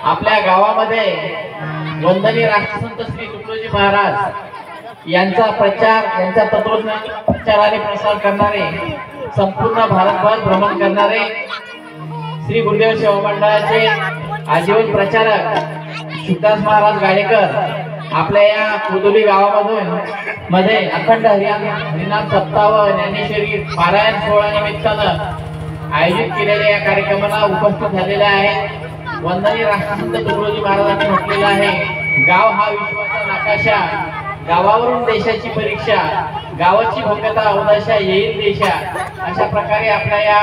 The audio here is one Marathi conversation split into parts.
आपल्या गावामध्ये वंदनीय राष्ट्रसंत श्री तुकडोजी महाराज यांचा प्रचार, यांचा तत्वज्ञान प्रचार आणि प्रसार करणारे, संपूर्ण भारतभर भ्रमण करणारे श्री गुरुदेव सेवा मंडळाचे आजीवन प्रचारक शुभदास महाराज गाडेकर आपल्या या कुदुली गावामधून मध्ये अखंड हरिनाम सप्ताह व ज्ञानेश्वरी पारायण सोहळा निमित्तानं आयोजित केलेल्या या कार्यक्रमाला उपस्थित झालेले आहेत. वंदनीय राष्ट्रसंत तुकडोजी महाराजांनी म्हटलेलं आहे, गाव हा विश्वाचा नकाशा, गावावरून देशाची परीक्षा, गावाची भूमिका अवदशा येईल देशा. अशा प्रकारे आपल्या या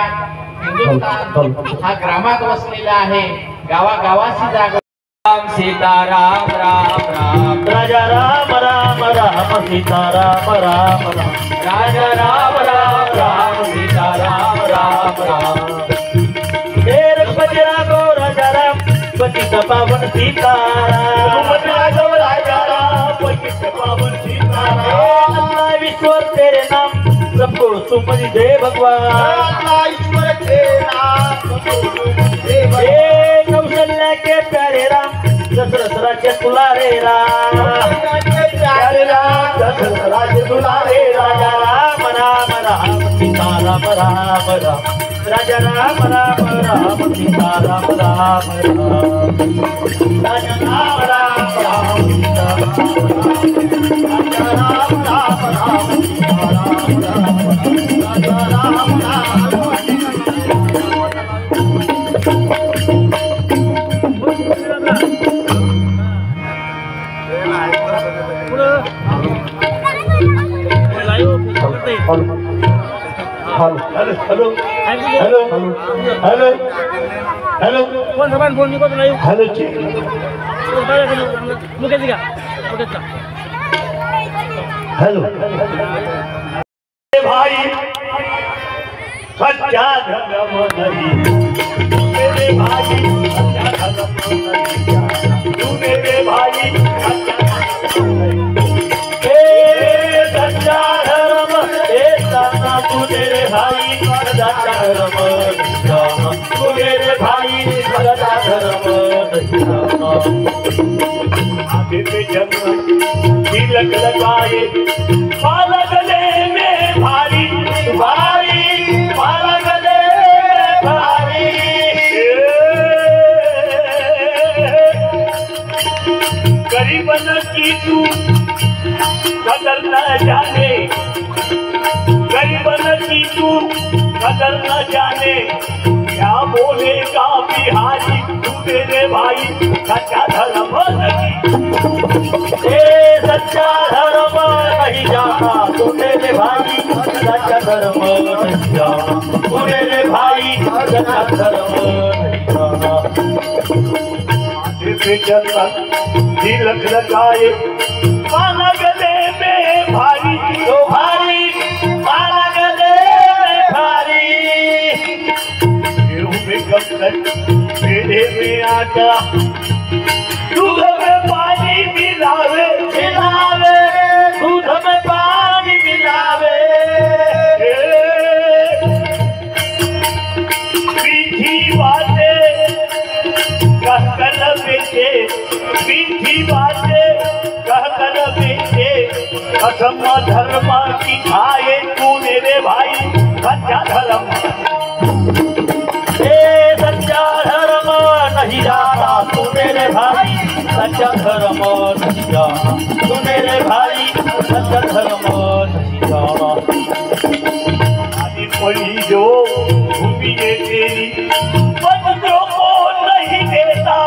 हिंदुस्थान हा ग्रामात वसलेला आहे. गावागावाची जागा राम सीताराम राम राम राजा राम राम राम सीताराम राम राम राजा राम राम राम सीताराम राम राम तेर बजरा गो राजा राम पतित पावन सीताराम बजरा गो राजा राम पतित पावन सीताराम अल्लाह ईश्वर तेरे नाम सबको सुमति दे भगवान अल्लाह ईश्वर तेरे नाम सबको सुमति दे भगवान कौशल्या के प्यारे राम दशरथ राज्य दुलारे राम प्यारे राम दशरथ राज्य दुलारे राजा राम राम राम सीता राम राम राम राजा राम राम राम सीता राम राम राम राजा राम राम राम सीता राम राम राम सीता राम राम राजा Ram Ram hello hello hello hello कौन सामान फोन नहीं करता नहीं हेलो जी मुकेश का हेलो भाई सच्चा धर्म नहीं मेरे भाई सच्चा धर्म नहीं तू मेरे भाई सच्चा धर्म तू मेरे भाई सच्चा धर्म तू मेरे भाई सच्चा धर्म आगे पे जन्म तिलक लगाए माला गले में भारी भारी माला गले में भारी गरीबन की तू कदर न जाने गरीबन की तू कदर न जाने क्या बोलेगा बिहारी तू मेरे भाई सच्चा धर्म नहीं सच्चा धर्म नहीं जाना तू मेरे भाई सच्चा धर्म नहीं जाना तू मेरे भाई सच्चा धर्म नहीं जाना पे जन्नत तिलक लगाए माला गले में भारी तो भारी माला गले में भारी गेहूं में कमर पेड़े में आटा दूध में पानी मिलावे मिलावे दूध में पानी मिलावे मीठी बातें कहकर बेटे मीठी बातें कहकर बेटे कसम धर्म की खाए तू मेरे भाई सच्चा धर्म सच्चा धर्म नहीं जाना तू मेरे भाई सच्चा धर्म नहीं जाना तू मेरे भाई सच्चा धर्म नहीं जाना आदि पड़ी जो भूमि है तेरी बंदरों को नहीं देता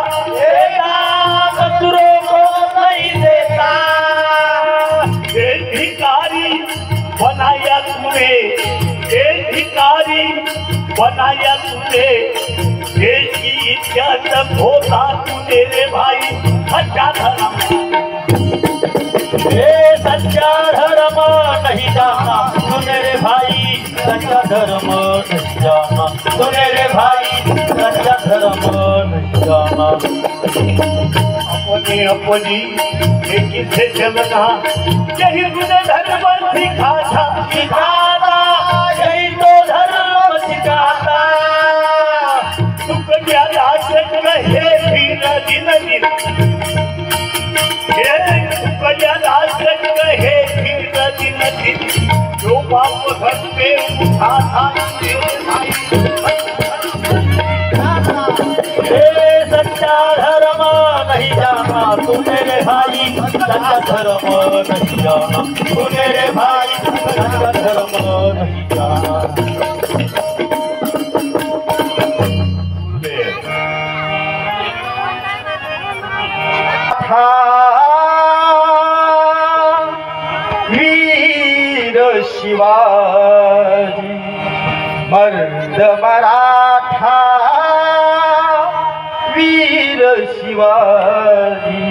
बंदरों को नहीं देता भिखारी बनाया तूने भिखारी बनाया तूने देश की इज्जत होता तू मेरे भाई सच्चा धर्म सच्चा धर्म नहीं जाना तू मेरे भाई सच्चा धर्म नहीं जाना तू मेरे भाई सच्चा धर्म नहीं जाना अपनी अपनी किसे चलना यही तुझे धर्म सिखाता सिखाता यही तो धर्म सिखाता तुम क्या राज कहे फिर पाप घर पे उठा था सच्चा धर्म नहीं जाना तू मेरे भाई, सच्चा धर्म नहीं जाना तू मेरे भाई, सच्चा धर्म नहीं जाना। वीर शिवाजी मर्द मराठा, वीर शिवाजी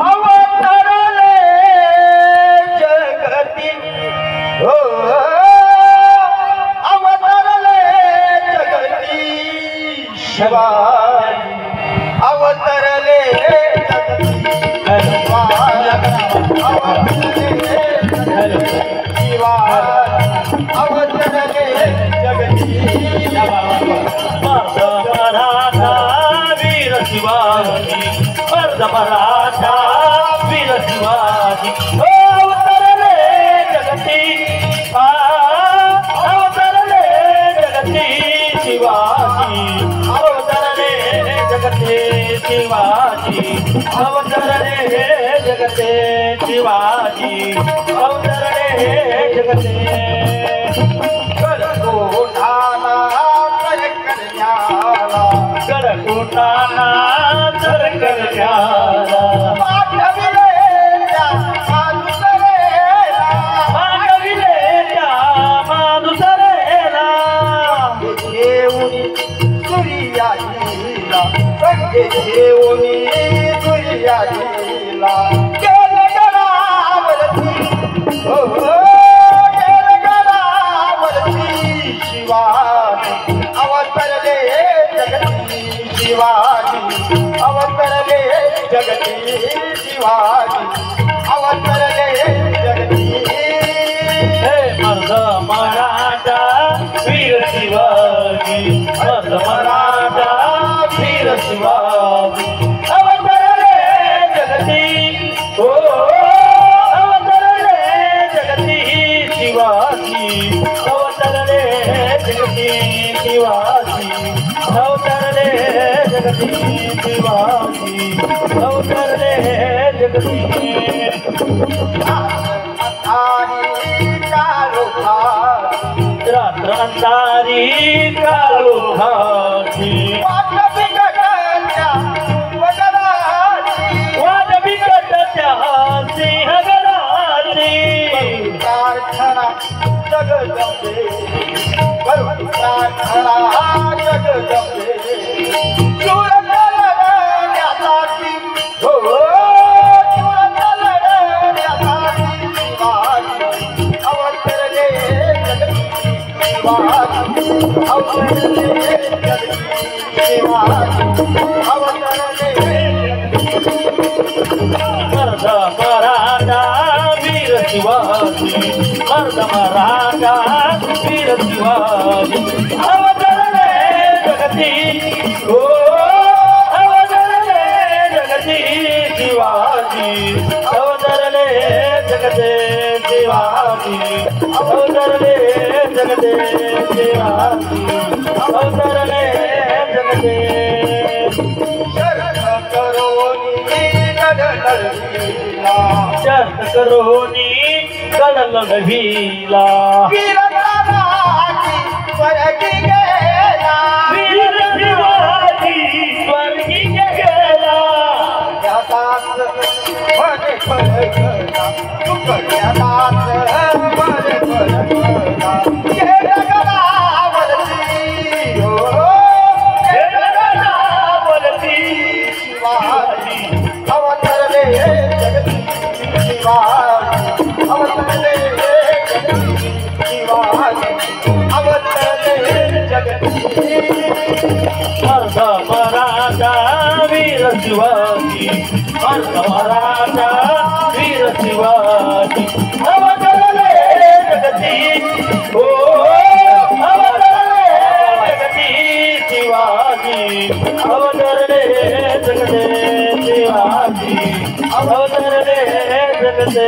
अवतरले जगती, हो अवतरले जगती शिवाजी, अवतरले जगती अवतरले जगती मराठा वीर शिवाजी, मर्द मराठा वीर शिवाजी अवतरले जगती, अवतरले जगती शिवाजी, अवतरले जगते शिवाजी, अवतरले जगते शिवाजी, अवतरले जगते गडकोटाला तर कल्याला, गडकोटाला तर कल्याला पाठविले त्या मानुसरेला, पाठविले त्या मानुसरेला घेऊन सूर्याजीला, घेऊन सूर्याजीला गेले गडावरती, हो गेले गडावरती शिवाजी, अवतरले जगती शिवाजी, अवतरले जगती शिवाजी, अवतरले जगती मर्द मराठा वीर शिवाजी, मर्द मराठा वीर शिवाजी अवतरले जगती, हो अवतरले जगती शिवाजी, अवतरले जगती शिवाजी, अवतरले जगती शिवाजी, अवतरले जगती रात्र अंधारी काळोखाची, वाट बिकटच्या सिंहगडाची, प्रार्थना जगदंबे, प्रार्थना जगदंबे शूर लढण्यासाठी, हो शूर लढण्यासाठी शिवाजी, अवतरले जगती शिवाजी, अवतरले जगती शिवाजी, अवतरले मर्द मराठा वीर शिवाजी, मर्द मराठा वीर शिवाजी अवतरले जगती, हो अवतरले जगती शिवाजी, अवतरले जगते शिवाजी, अवतरले जगते शिवाजी, अवतरले जगते शरण करोनी शरण करोनी कडलढीला, वीर शिवाजी स्वर्गी गेला, वीर शिवाजी स्वर्गी गेला, त्यादास भले फळकला, तुकड्यादास भले फळकला, गेला गडावरती, हो गेला गडावरती शिवाजी, अवतरले जगती शिवाजी, अवतरले जगती शिवाजी, अवतरले जगती मर्द मराठा वीर शिवाजी, मर्द मराठा वीर शिवाजी अवतरले जगती, हो अवतरले जगती शिवाजी, अवतरले जगते शिवाजी, अवतरले जगते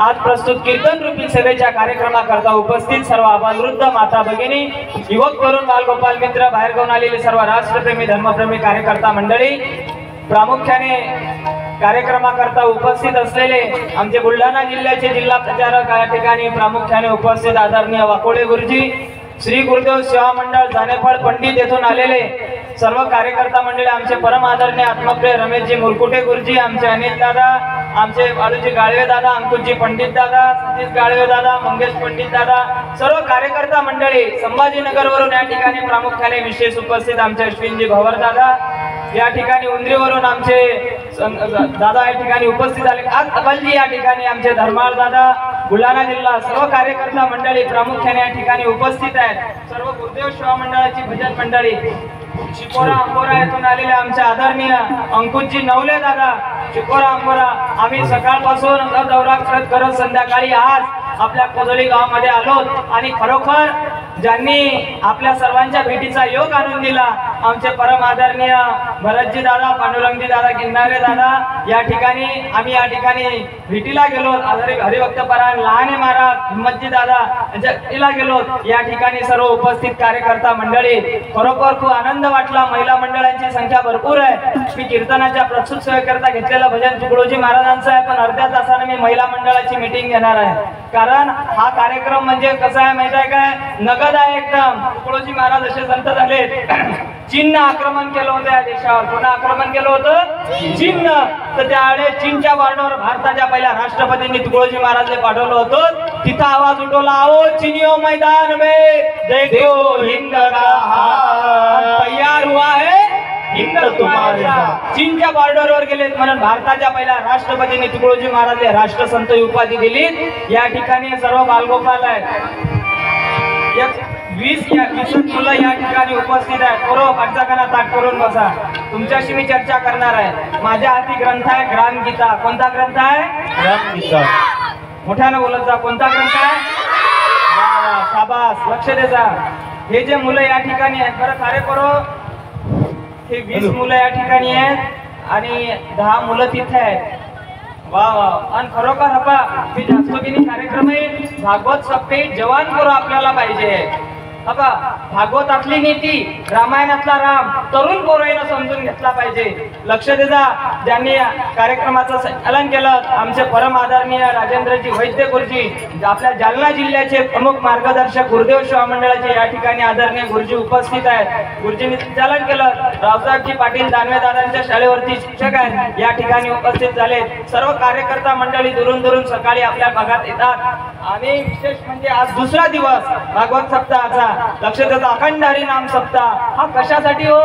आज प्रस्तुत कीर्तन रूपी सभेच्या कार्यक्रमाकरता उपस्थित सर्व आबालवृद्ध माता भगिनी, युवक तरुण बालगोपाल मित्र, बाहेर गावून आलेले सर्व राष्ट्रप्रेमी धर्मप्रेमी कार्यकर्ता मंडळी, प्रामुख्याने कार्यक्रमाकरता उपस्थित असलेले आमचे बुलढाणा जिल्ह्याचे जिल्हा प्रचारक या ठिकाणी प्रामुख्याने उपस्थित आदरणीय वाकोडे गुरुजी, श्री गुरुदेव सेवा मंडळ जानेफळ पंडित येथून आलेले सर्व कार्यकर्ता मंडळी, आमचे परम आदरणीय आत्मप्रिय रमेशजी मुरकुटे गुरुजी, आमचे अनिल दादा, आमचे बाळूजी गाळवे दादा, अंकुशजी पंडित दादा, सतीश गाळवे दादा, मंगेश पंडित दादा, सर्व कार्यकर्ता मंडळी, संभाजीनगरवरून या ठिकाणी प्रामुख्याने विशेष उपस्थित आमचे अश्विनजी भवर दादा, या ठिकाणी उंद्रीवरून आमचे दादा या ठिकाणी उपस्थित झाले, आज अबलजी या ठिकाणी आमचे धर्माळ दादा, बुलढाणा जिल्हा, सर्व कार्यकर्ता मंडळी प्रामुख्याने या ठिकाणी उपस्थित आहेत। सर्व गुरुदेव सेवा मंडळाची भजन मंडळी, चिकोरा अंबोरा येथून आलेले आमचे आदरणीय अंकुशजी नवले दादा, चिकोरा अंबोरा, आम्ही सकाळपासून दौरा करत संध्याकाळी आज आपल्या कोजळी गावामध्ये आलो आणि खरोखर ज्यांनी आपल्या सर्वांच्या भेटीचा योग आणून दिला आमचे परम आदरणीय भरतजी दादा, पांडुरंगजी दादा, गिरणारे दादा, या ठिकाणी आम्ही या ठिकाणी भेटीला गेलो, हरिभक्त परायण लहाने महाराज, हिम्मतजी दादा यांच्या भेटीला गेलो, या ठिकाणी सर्व उपस्थित कार्यकर्ता मंडळी, खरोखर खूप आनंद वाटला। महिला मंडळांची संख्या भरपूर आहे। मी कीर्तनाच्या प्रस्तुत सेवेकरता घेतलेलं भजन तुकडोजी महाराजांचं आहे, पण अर्ध्या तासाने मी महिला मंडळाची मीटिंग घेणार आहे, कारण हा कार्यक्रम म्हणजे कसा आहे माहिती आहे काय, नगद आहे एकदम। तुकडोजी महाराज असे संत झाले, चीननं आक्रमण केलं होतं या देशावर, कोणा आक्रमण केलं होतं, चीननं, तर त्यावेळेस चीनच्या बॉर्डरवर भारताच्या पहिल्या राष्ट्रपतींनी तुकडोजी महाराजले पाठवलं होतं, तिथं आवाज उठवला, आओ चीनियों मैदान में देखो हिंद का हाल तैयार हुआ है, हिंद तुम्हारे साथ। चीनच्या बॉर्डरवर गेलेत म्हणून भारताच्या पहिल्या राष्ट्रपतींनी तुकडोजी महाराजले राष्ट्रसंत ही उपाधी दिली। या ठिकाणी सर्व बालगोपाल आहेत, 20 मुलं या ठिकाणी उपस्थित आहेत। बरोबर, पंचाकना ताट करून बसा, तुमच्याशी मी चर्चा करणार आहे। माझ्या हाती ग्रंथ आहे ग्रामगीता। कोणता ग्रंथ आहे? ग्रामगीता। मोठ्यानं बोलत जा, कोणता ग्रंथ आहे? वा वा, शाबास, लक्ष दे जा। हे जे मुलं या ठिकाणी आहेत, बरं कार्य करो, हे 20 मुलं या ठिकाणी आहेत आणि 10 मुलं तिथे आहेत। वा वा, आणि खरोखर हपा हे जास्तोगिनी कार्यक्रम आहे, भागवत सप्ते जवान पोरं आपल्याला पाहिजे। हपा भागवतातली नीती, रामायणातला राम तरुण पोरांना समजून घेतला पाहिजे। लक्ष दे जा, ज्यांनी कार्यक्रमाचं संचालन केलं आमचे परम आदरणीय राजेंद्रजी वैद्य गुरुजी, आपल्या जालना जिल्ह्याचे प्रमुख मार्गदर्शक गुरुदेव सेवा मंडळाचे या ठिकाणी आदरणीय गुरुजी उपस्थित आहेत। गुरुजींनी संचालन केलं, रावसाहेबजी पाटील दानवे दादांच्या शाळेवरती शिक्षक आहेत, या ठिकाणी उपस्थित झाले। सर्व कार्यकर्ता मंडळी दुरून दुरून सकाळी आपल्या भागात येतात आणि विशेष म्हणजे आज दुसरा दिवस भागवत सप्ताहाचा। लक्ष द्या, अखंड हरी नाम सप्ताह हा कशासाठी हो,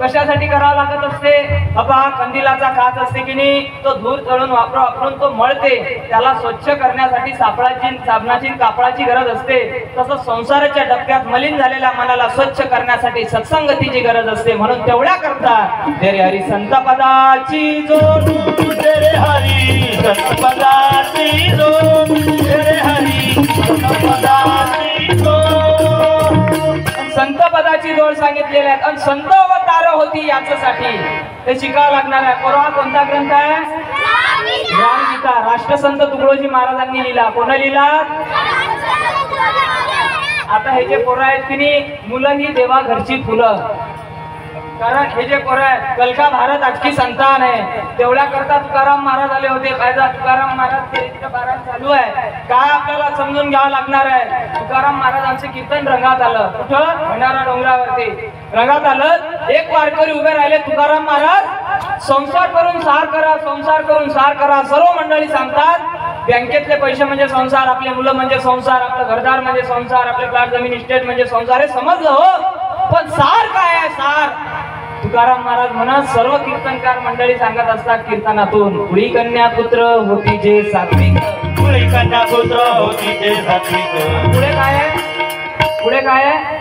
कशासाठी करावा लागत असते? बाबा कंदिलाचा काच असते की नाही, तो धूर तळून वापरून तो मळते, त्याला स्वच्छ करण्यासाठी साबणाची कापडाची गरज असते। तसं संसाराच्या डबक्यात मलिन झालेल्या मनाला स्वच्छ करण्यासाठी सत्संगतीची गरज असते, म्हणून तेवढ्या करता तेरे हरी संत पदाची जोड, तेरे हरी संत पदाची जोड, तेरे हरी संत पदाची जोड। संत पदाची जोड सांगितलेली आहे आणि संत अवतार होती याच्यासाठी ते शिकावं लागणार आहे। परवा कोणता ग्रंथ आहे? ग्रामगीता। राष्ट्रसंत तुकडोजी महाराजांनी लिहिला। कोण लिहिला? आता हे जे पोरं आहेत की नाही, मुलं ही देवा घरची फुलं, कारण हे जे पोरं आहेत कल का भारत आज की संतान आहे, तेवढ्या करता तुकाराम महाराज आले होते। पाहिजे तुकाराम महाराज चरित्र पारायण चालू आहे, काय आपल्याला समजून घ्यावं लागणार आहे। तुकाराम महाराजांचे कीर्तन रंगात आलं, कुठं? भंडारा डोंगरावरती रंगात आलं। एक वारकरी उभे राहिले, तुकाराम महाराज संसार करून सार करा, संसार करून सार करा। सर्व मंडळी सांगतात बँकेतले पैसे म्हणजे संसार, आपले मुलं म्हणजे संसार, आपलं घरदार म्हणजे संसार, आपले प्लॉट जमीन इस्टेट म्हणजे संसार, हे समजलं हो, पण सार काय आहे? सार तुकाराम महाराज म्हणत सर्व कीर्तनकार मंडळी सांगत असतात कीर्तनातून, कुळी कन्या पुत्र होती जे सात्विक, कुळी कन्या पुत्र होती जे सात्विक। पुढे काय आहे? पुढे काय आहे?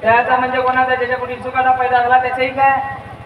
त्याचा म्हणजे कोणाचा, ज्याच्या कुठे सुखाचा पैदा झाला त्याचंही काय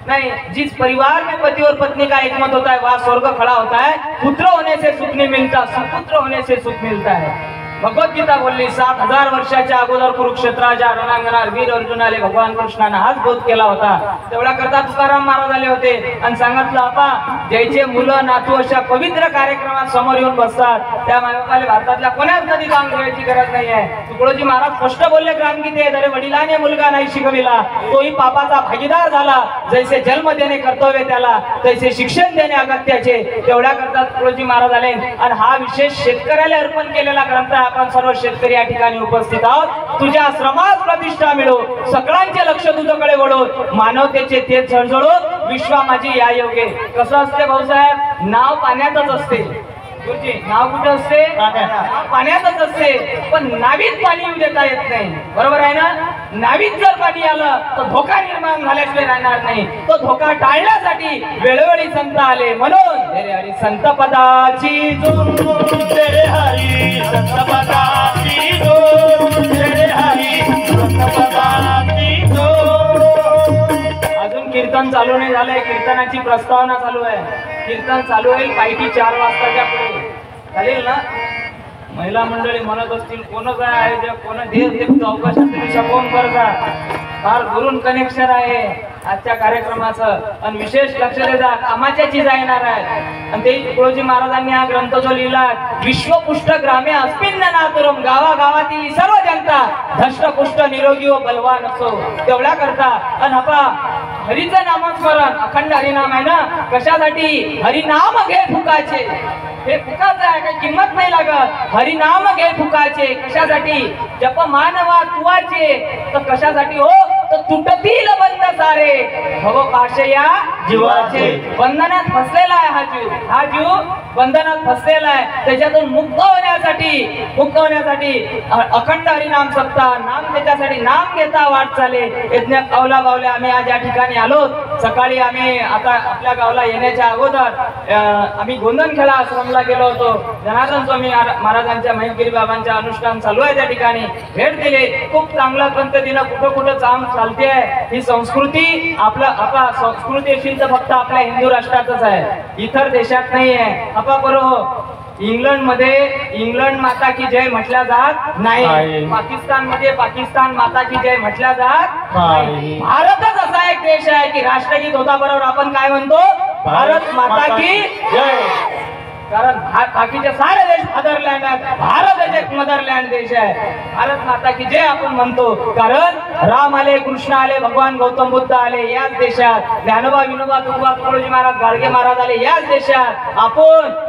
नहीं। जिस परिवार में पति और पत्नी का एकमत होता है वहाँ स्वर्ग खड़ा होता है। पुत्र होने से सुख नहीं मिलता, सुपुत्र होने से सुख मिलता है। भगवद्गीता बोलली 7000 वर्षाच्या अगोदर कुरुक्षेत्राच्या रणांगणावर वीर अर्जुन आले, भगवान कृष्णाने हाच बोध केला होता. तेवढा करता तुकाराम महाराज आले होते आणि सांगितलं आपा ज्याचे मुलं नातू अशा पवित्र कार्यक्रमात समोर येऊन बसतात त्या मायबापाला भारतातल्या कोणाच नदी काम करायची गरज नाही आहे. तुकडोजी महाराज स्पष्ट बोलले ग्रामगीतेत, अरे वडिलाने मुलगा नाही शिकविला तोही पापाचा भागीदार झाला, जैसे जन्म देणे कर्तव्य त्याला तैसे शिक्षण देणे अगत्याचे. तेवढ्या करता तुकडोजी महाराज आले आणि हा विशेष शेतकऱ्याला अर्पण केलेला ग्रंथ आहे. आपण सर्व शेतकरी या ठिकाणी उपस्थित आहोत. तुझ्या श्रमात प्रतिष्ठा मिळो, सगळ्यांचे लक्ष तुझ्याकडे वळो, मानवतेचे तेज झळझळो, विश्वा माझी या योगे. कसं असते भाऊसाहेब, नाव पाण्यातच असते. गुरुजी नाव कुठे असते, पाण्यातच असते, पण नावीत पाणी येऊ देता येत नाही. बरोबर आहे ना. नावीत जर पाणी आलं तर धोका निर्माण झाल्याशिवाय राहणार नाही. तो धोका टाळण्यासाठी वेळोवेळी संत आले. म्हणून तेरे हरी संत पदाची जोड, तेरे हरी संत पदाची जोड, तेरे हरी संत पदाची जोड. अजून कीर्तन चालू नाही झालंय, कीर्तनाची प्रस्तावना चालू आहे. कीर्तन चालू होईल पायटी 4 वाजताच्या पुढे. चालेल ना. महिला मंडळी म्हणत असतील कोणच आहे जे कोण देश चौकशाची दिशा कोण करता. फार दुरून कनेक्शन आहे आजच्या कार्यक्रमाचं. आणि विशेष लक्ष देता कामाच्या चीज येणार आहेत. आणि ते तुकडोजी महाराजांनी हा ग्रंथ जो लिहिला, विश्वपुष्ट ग्रामे अस्मिन् नातुरम, गावागावातील सर्व जनता धष्टपुष्ट निरोगी व बलवान असो. तेवढ्या करता आणि आपा हरीचं नामस्मरण अखंड हरिनाम आहे ना. कशासाठी, हरिनाम घे फुकाचे. हे फुकाचं आहे, काही किंमत नाही लागत. हरिनाम घे फुकाचे. कशासाठी, जप मानवा तुवाचे. तर कशासाठी हो, तर तुटतील बंध सारे भव पाशया जीवाचे. बंधनात फसलेला आहे हा जीव. हा जीव बंधनात फसलेला आहे. त्याच्यातून मुक्त होण्यासाठी अखंड हरिनाम सप्ताह, नाम त्याच्यासाठी नाम घेता वाट चाले. यज्ञ पावला पावल्या आम्ही आज या ठिकाणी आलो. सकाळी आम्ही आता आपल्या गावाला येण्याच्या अगोदर आम्ही गोंधनखेडा आश्रमला गेलो होतो. जनार्दन स्वामी महाराजांच्या महिमगिरी बाबांच्या अनुष्ठान चालू आहे त्या ठिकाणी भेट दिली. खूप चांगल्या पद्धतीनं कुठं कुठं काम चालते आहे. ही संस्कृती आपला संस्कृती असेल तर फक्त आपल्या हिंदू राष्ट्रातच आहे, इतर देशात नाही आहे. आपा बरोबर इंग्लंड माता की जय म्हटल्या जात नाही. पाकिस्तान मध्ये पाकिस्तान माता की जय म्हटल्या जात नाही. भारतच असा एक देश आहे की राष्ट्रगीत होता बरोबर आपण काय म्हणतो, भारत माता की जय. कारण बाकीचे सारे देश मदरलँड आहेत, भारत एक मदरलँड देश आहे. भारत माता की जय आपण म्हणतो. कारण राम आले, कृष्ण आले, भगवान गौतम बुद्ध आले याच देशात. ज्ञानोबा विनोबा तुकोबा तुकडोजी महाराज गाडगे महाराज आले याच देशात. आपण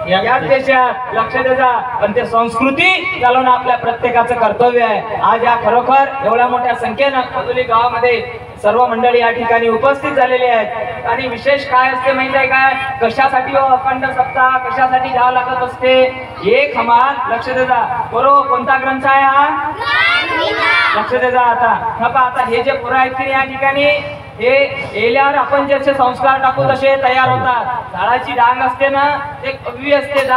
याच देशात. लक्ष द्या. पण ते संस्कृती चालवणं आपल्या प्रत्येकाचं कर्तव्य आहे. आज या खरोखर एवढ्या मोठ्या संख्येनं पदोली गावामध्ये सर्व मंडळी या ठिकाणी उपस्थित झालेले आहेत. आणि विशेष काय असते माहिती आहे काय, कशासाठी हो अखंड सप्ताह कशासाठी घ्यावं लागत असते. एक हमाल लक्ष देता. बरोबर कोणता ग्रंथ आहे हा, लक्ष देता. आता हे जे पुरा आहेत की या ठिकाणी हे एल्यावर आपण जसे संस्कार टाकू तसे तयार होतात. झाडाची डांग असते ना, ते कवी असते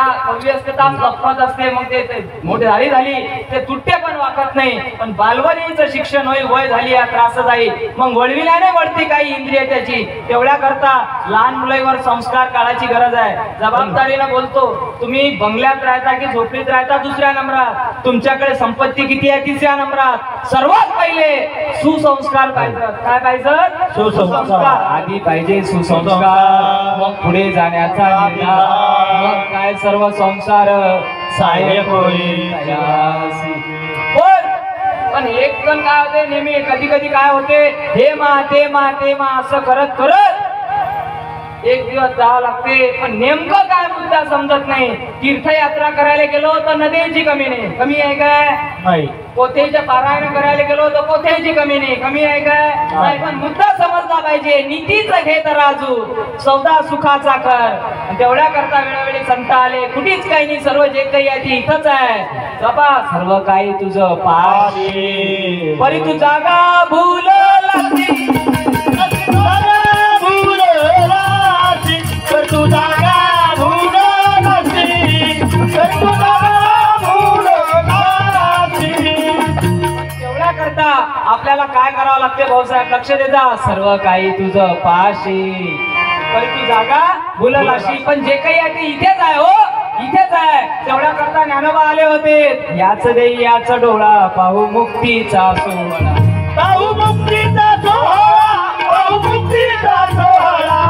तास लपत असते. मग ते मोठी झाली ते तुटते पण वाकत नाही. पण बालवणीचं शिक्षण होई वय झाली या त्रास जाईल. मग वळविल्याने वळती काही इंद्रिय त्याची. तेवढ्या करता लहान मुलांवर संस्कार काढायची गरज आहे. जबाबदारीनं बोलतो. तुम्ही बंगल्यात राहता की झोपडीत राहता दुसऱ्या नंबरात, तुमच्याकडे संपत्ती किती आहे तिसऱ्या नंबरात. सर्वात पहिले सुसंस्कार पाहिजे. काय पाहिजे, सुसंस्कार. आधी पाहिजे सुसंस्कार, मग पुढे जाण्याचा निर्धार, मग काय सर्व संसार सहाय्य होईल. पण एक जण काय होते नेहमी कधी कधी काय होते, हे मा असं करत एक दिवस जावं लागते. पण नेमकं काय मुद्दा समजत नाही. तीर्थयात्रा करायला गेलो तर नदीची कमी नाही, कमी आहे काय, पोथेच्या पारायण करायला गेलो तर पोथेची कमी नाही, कमी आहे काय नाही. पण मुद्दा समजला पाहिजे. नीतीच घे तराजू, सौदा सुखाचा कर. तेवढ्या करता वेळोवेळी संत आले. कुठेच काही नाही, सर्व जे काही आहे ते इथंच आहे. बाबा सर्व काही तुझं पाशी, परी तू जागा भूल लागली, तू जागा भूल नसती, तेवढ्या करता आपल्याला काय करावं लागते भाऊसाहेब, लक्ष देता. सर्व काही तुझं पाशी, परी तू जागा भूल लागली. पण जे काही आहे ते इथेच आहे हो, इथेच आहे. तेवढ्या करता ज्ञानोबा आले होते. याच देई याच डोळा पाहू मुक्तीचा सोहळा, पाहू मुक्तीचा सोहळा, पाहू मुक्तीचा सोहळा.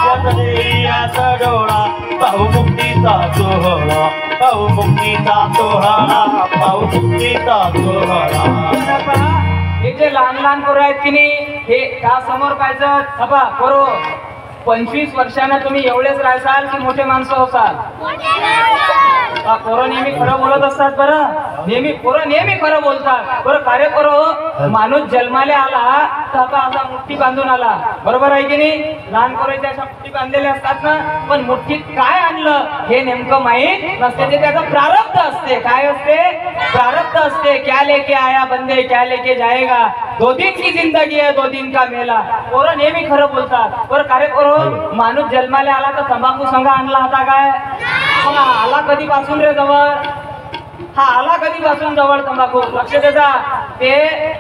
याच देई याच डोळा पाहू मुक्तीचा सोहळा, पाहू मुक्तीचा सोहळा, पाहू मुक्तीचा सोहळा. हे जे लहान लहान पोरं आहेत की नाही, हे का समोर पाहिजे हबा पोरो. 25 वर्षांना तुम्ही एवढेच राहसाल की मोठे माणसं होसाल. पोरं नेहमी खरं बोलत असतात. बरं पोरं नेहमी खरं बोलतात. बरं कार्य करो. माणूस जन्माले आला तर आता असा मुठ्ठी बांधून आला, बरोबर आहे की नाही. लहान पोरांच्या अशा मुठ्ठी बांधलेल्या असतात ना, पण मुठ्ठीत काय आणलं हे नेमकं माहीत नसते. ते त्याचं प्रारब्ध असते. काय असते? प्रारब्ध असते. क्या लेके आया बंदे क्या लेके जाएगा, 2 दिन की जिंदगी है 2 दिन का मेला. पोरं नेहमी खरं बोलतात. बरं कार्य करो. माणूस जन्माले आला तर तंबाखू संघ आणला होता काय? मग आला कधीपासून रे जवळ? हा आला कधीपासून जवळ तंबाखू? लक्ष द्या. ते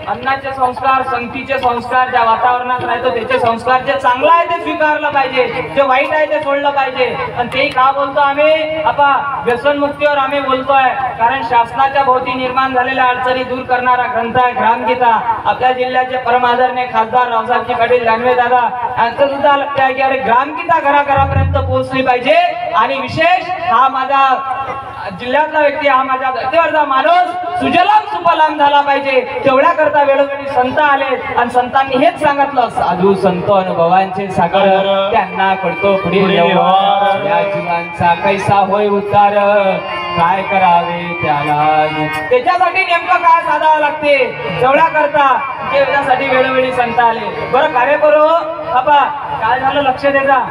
अन्नाचे संस्कार, संगतीचे संस्कार, ज्या वातावरणात राहतो त्याचे संस्कार. जे चांगलं आहे ते स्वीकारलं पाहिजे, जे वाईट आहे ते सोडलं पाहिजे. आणि तेही का बोलतो आम्ही? आता व्यसनमुक्तीवर आम्ही बोलतोय कारण शासनाच्या भोवती निर्माण झालेल्या अडचणी दूर करणारा ग्रंथ आहे ग्रामगीता. आपल्या जिल्ह्याचे परमादरणीय खासदार रावसाहेबजी पाटील दानवे दादा यांचं सुद्धा लक्ष आहे की अरे ग्रामगीता घराघरापर्यंत पोहोचली पाहिजे. आणि विशेष हा माझा जिल्ह्यातला व्यक्ती, हा माझ्या धर्तीवरचा माणूस सुजलाम सुफलाम झाला पाहिजे. तेवढ्या करता वेळोवेळी संत आले आणि संतांनी हेच सांगितलं, साधू संत अनुभवांचे सागर त्यांना कळतो पुढील व्यवहार. या जीवांचा कैसा होय उद्धार, काय करावे त्याला. त्याच्यासाठी नेमकं काय साधावं लागते तेवढ्या करता त्याच्यासाठी वेळोवेळी संत आले. बरं कार्य करू. बाबा काय झालं लक्ष द्यायचा.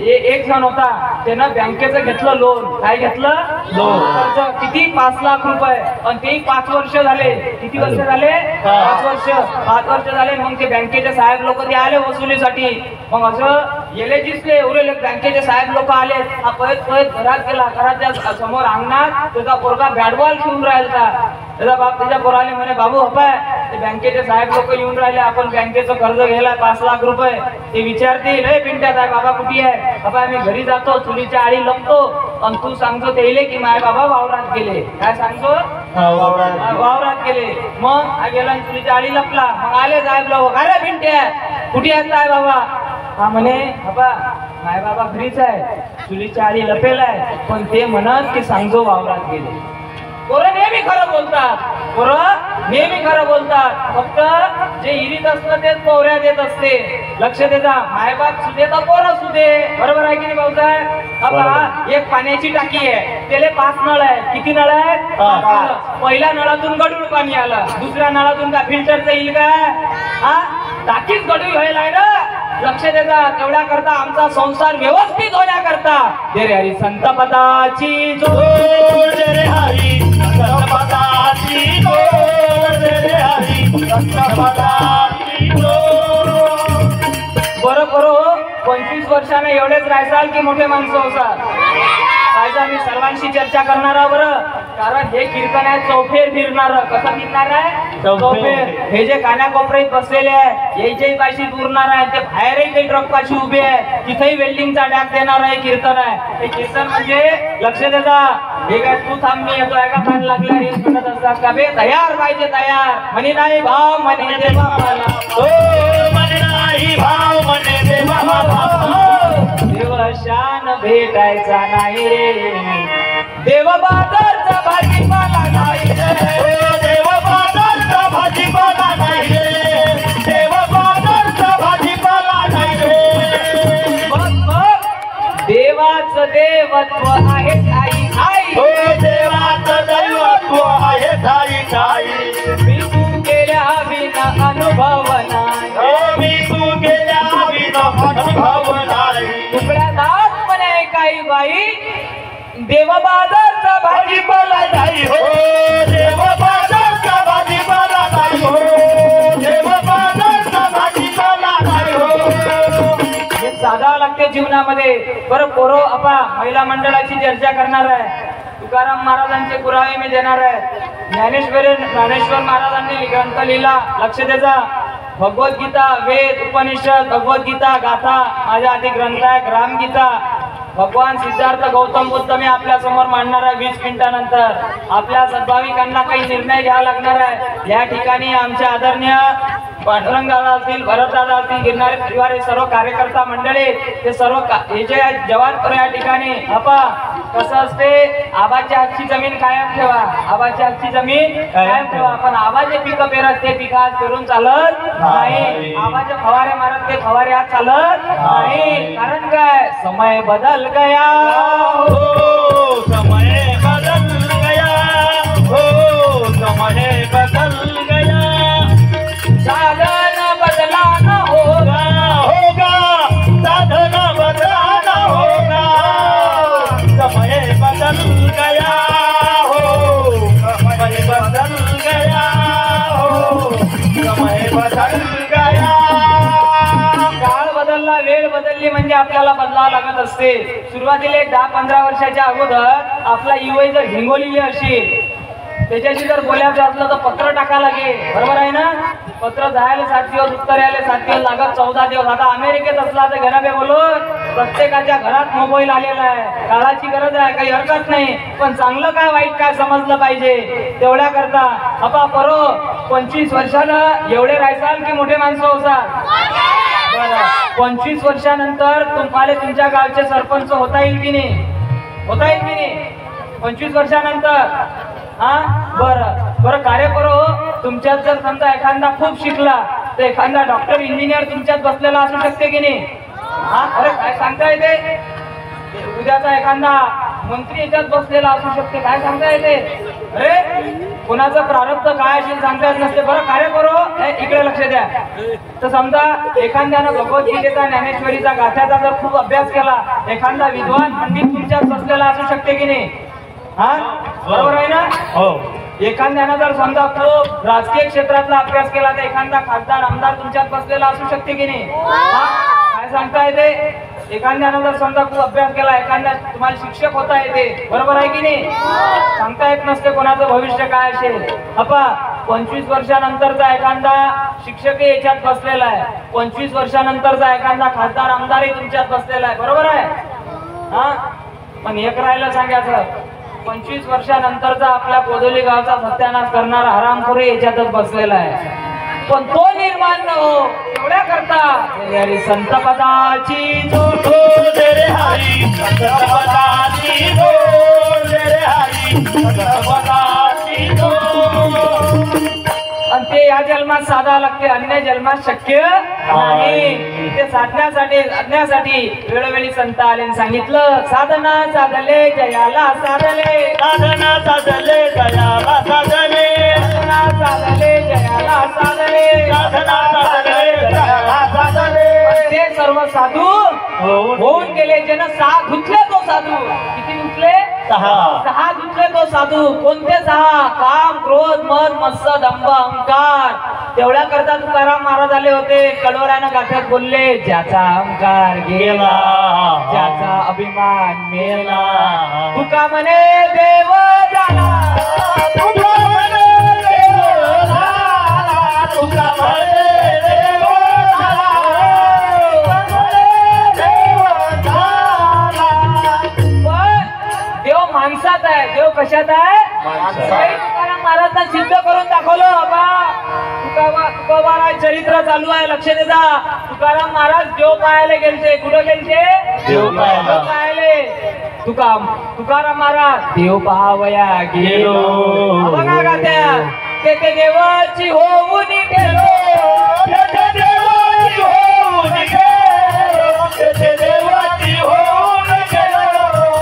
एक जण होता, त्यानं बँकेचं घेतलं लोन. काय घेतलं? लोन. कर्ज किती? 5 लाख रुपये. आणि तेही 5 वर्ष झाले. किती वर्ष झाले? 5 वर्ष. 5 वर्ष झाले. मग ते बँकेचे साहेब लोक ते आले वसुलीसाठी. मग असं गेले दिसले उरले बँकेचे साहेब लोक आले. हा पळत पळत घरात गेला. घराच्या समोर अंगणात त्याचा पोरगा बॅट बॉल खेळून राहिला. त्याचा बाप त्याच्या पोराले म्हणे, बाबू हपाय ते बँकेचे साहेब लोक येऊन राहिले, आपण बँकेचं कर्ज घ्यायला 5 लाख रुपये. ते विचारतील, हे पिंट्यात आहे बाबा कुठे आहे? बाबा मी घरी जातो, चुलीच्या आळी लपतो. आणि तू सांगतो ते की माय बाबा वावरात गेले. काय सांगतो? वावरात गेले. मग हा गेला चुलीच्या आळी लपला. मग आले साहेब लोक, अरे पिंट्या कुठे आहेत काय बाबा? हा म्हणे, बाबा माय बाबा घरीच आहे, चुलीच्या आळी लपेल आहे, पण ते म्हणत की सांगतो वावरात गेले. पोरं नेहमी खरं बोलतात. पोरं नेहमी खरं बोलतात. फक्त जे इरीत असतं तेच पोऱ्या देत असते. लक्ष देता. मायबाप सुदे तर पोरं सुदे. बरोबर आहे की नाही भाऊसाहेब? आता एक पाण्याची टाकी आहे, त्याला 5 नळ आहे. किती नळ आहेत? 5 नळ. पहिल्या नळातून गढूळ पाणी आलं, दुसऱ्या नळातून काय फिल्टरचं येईल काय? हा टाकीच गढूळ व्हायला आहे ना. लक्ष देता. तेवढ्या करता आमचा संसार व्यवस्थित होण्याकरता जय रे हरी संत पदाची जोड, जय रे हरी संत पदाची जोड, जय रे हरी संत पदाची जोड. बरोबर. 25 वर्षाने एवढेच राहसाल की मोठे माणसं होसाल. कायदा मी सर्वांशी चर्चा करणार आहे. बरं कारण हे कीर्तन आहे चौफेर फिरणार. कसं फिरणार आहे? चौफेर. हे जे कानाकोपऱ्यात बसलेले आहे याच्याही पाशी दूरणार आहे. ते बाहेरही काही ट्रक पाशी उभे आहे, तिथेही वेल्डिंगचा डॅक देणार आहे. कीर्तन आहे हे. कीर्तन म्हणजे लक्ष देता. हे काय तू थांब मी येतो एका पान लागला हे म्हणत असतात का बे? तयार पाहिजे तयार. म्हणे नाही भाव म्हणे देवा मला, हो म्हणे नाही भाव म्हणे देवा मला. देवशान भेटायचा नाही रे, देव बाजारचा भाजीपाला नाही रे, देव बाजारचा भाजीपाला नाही रे, देव बाजारचा भाजीपाला नाही रे. मग देवाचं देवत्व आहे ठाई ठाई. हो देवाचं दैवत्व आहे ठाई ठाई. मी तू गेल्या विना अनुभव नाही, हो मी तू गेल्या विना अनुभव नाही. तुकड्यात म्हणे काही बाई देव बाजारचा भाजीपाला नाही. हो देव बाजारचा भाजीपाला नाही. हो देव बाजारचा भाजीपाला नाही. हो हे साधावं लागते जीवनामध्ये. बरं पोरो आपा महिला मंडळाची चर्चा करणार आहे. तुकाराम महाराजांचे पुरावे मी देणार आहे. ज्ञानेश्वर महाराजांनी ग्रंथ लिहिला. लक्ष द्यायचा. भगवद्गीता, वेद, उपनिषद, भगवद्गीता, गाथा माझ्या आधी ग्रंथ आहे ग्रामगीता. भगवान सिद्धार्थ गौतम बुद्ध मी आपल्या समोर मांडणार आहे 20 मिनिटानंतर. आपल्या सद्भाविकांना काही निर्णय घ्यावा लागणार आहे. या ठिकाणी आमचे आदरणीय पांडुरंग दादा असतील, भरत दादा असतील, गिरणारे परिवार, हे सर्व कार्यकर्ता मंडळी, ते सर्व हे जे जवान पर या ठिकाणी आपा कसं असते, आबाच्या हातची जमीन कायम ठेवा, आबाच्या हातची जमीन कायम ठेवा. पण आबा जे पिकं पेरत ते पिकं आज पेरून चालत नाही. आबाचे फवारे मारत ते फवारे आज चालत नाही. कारण काय, समय बदल गया, हो समय बदल गया, हो समय बदल गया, साधन बदलाना होगा, होगा साधन बदलाना होगा, समय बदल गया, हो समय बदल गया, हो समय बदल गया. काळ बदलला, वेळ बदलली म्हणजे आपल्याला बदलावं लागत असते. सुरुवातीला 10-15 वर्षाच्या अगोदर आपला युवई जर हिंगोली असेल, त्याच्याशी जर बोलायचं असलं तर पत्र टाका लागे, बरोबर आहे ना. पत्र जायला 7 दिवस, उत्तर यायला 7 दिवस लागत, 14 दिवस. आता अमेरिकेत असला तर घराबे बोलून प्रत्येकाच्या घरात मोबाईल आलेला आहे. काळाची गरज आहे, काही हरकत नाही. पण चांगलं काय वाईट काय समजलं पाहिजे, तेवढ्या करता आपा परो 25 वर्षानं एवढे राहायचाल की मोठे माणसं होसाल. 25 वर्षानंतर तुम्हाला तुमच्या गावचे सरपंच होता येईल की नाही, होता येईल की नाही 25 वर्षानंतर. हा बरं कार्य करो. तुमच्यात जर समजा एखादा खूप शिकला तर एखादा डॉक्टर इंजिनियर तुमच्यात बसलेला असू शकते की नाही. हा अरे काय सांगता येते, उद्याचा एखादा मंत्री याच्यात बसलेला असू शकते, काय सांगता येते. अरे कोणाचं प्रारब्ध काय असेल सांगता येत नसते. बरं कार्य करो, इकडे लक्ष द्या. तर समजा एखाद्यानं भगवद्गीतेचा, ज्ञानेश्वरीचा, गाथ्याचा जर खूप अभ्यास केला, एखादा विद्वान पंडित तुमच्यात बसलेला असू शकते की नाही. हा बरोबर आहे ना. हो एखाद्यानं जर समजा खूप राजकीय क्षेत्रातला अभ्यास केला तर एखादा खासदार आमदार तुमच्यात बसलेला असू शकते की नाही. काय सांगता येते. एखाद्यानं जर समजा खूप अभ्यास केला, एखाद्या तुम्हाला शिक्षक होता येते, बरोबर आहे की नाही. सांगता येत नसते कोणाचं भविष्य काय असेल. आपा 25 वर्षानंतरचा एखादा शिक्षक याच्यात बसलेला आहे, 25 वर्षानंतरचा एखादा खासदार आमदारही तुमच्यात बसलेला आहे, बरोबर आहे. हा पण एक राहिलं सांगायचं, 25 वर्षानंतरचा आपल्या कोदोली गावचा सत्यानाश करणारा हरामखोरी याच्यातच बसलेला आहे. पण तो निर्माण न हो एवढ्या करता हरी संत पदाची जोड हो रे हरी, संत पदाची जोड रे हरी, संत पदाची जोड. आणि ते या जन्मात साधा लागते, अन्य जन्मात शक्य नाही. ते साधण्यासाठी वेळोवेळी संत आले आणि सांगितलं, साधना साधले जयाला साधले, साधना साधले जयाला साधले, साधना साधले जयाला साधले, साधना साधले जयाला साधले. ते सर्व साधू होऊन गेले. ज्यानं 6 धुतले तो साधू. किती धुतले? 6 धुतले तो साधू. कोणते 6? काम, क्रोध, मद, मत्सर, दंभ, अहंकार. तेवढ्या करता तुकाराम महाराज आले होते. कडवऱ्यानं गाठ्यात बोलले, ज्याचा अहंकार गेला, ज्याचा अभिमान मेला, तुका म्हणे देव झाला, तुका म्हणे देव झाला, तुका म्हणे देव झाला, देव झाला. पण देव माणसात आहे. देव कशात आहे? तुकाराम महाराजांना सिद्ध करून दाखवलं. बाबा तुकोबाराय चरित्र चालू आहे, लक्ष देता. तुकाराम महाराज देव पाहायला गेलते. कुठं गेलते? देव पाहायले. तुकाराम महाराज देव पाहावया गेलो. बघा का त्या ते देवाची होऊन गेलो, ते देवाची होऊन गेलो, ते देवाची होऊन गेलो.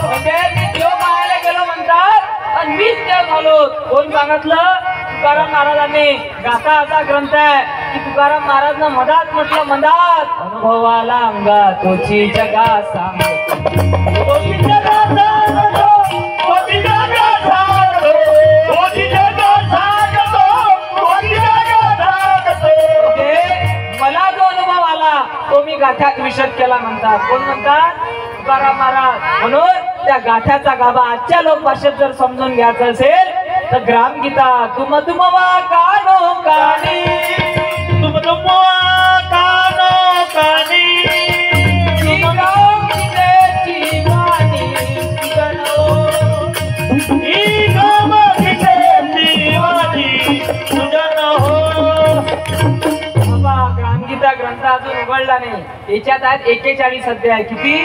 म्हणजे मी देव पाहायला गेलो म्हणतात आणि मीच देव झालो. कोण सांगितलं? तुकाराम महाराजांनी. गाथा असा ग्रंथ आहे की तुकाराम महाराजनं मधात म्हटलं, मधात अनुभवाला अंगा तोची जगा सांगतो, तोची जगा सांगतो, तोची जगा सांगतो, तोची जगा सांगतो, तोची जगा सांगतो. मला जो अनुभव आला तो मी गाथ्यात विशद केला म्हणतात. कोण म्हणतात? तुकाराम महाराज. म्हणून त्या गाथ्याचा गाभा आजच्या लोक भाषेत जर समजून घ्यायचं असेल तर ग्रामगीता तुम तुमवा कानो कानी, तुम तुमवा कानो कानी, ग्रामगीतेची कळला नाही. याच्यात आहेत 41 अध्याय. किती?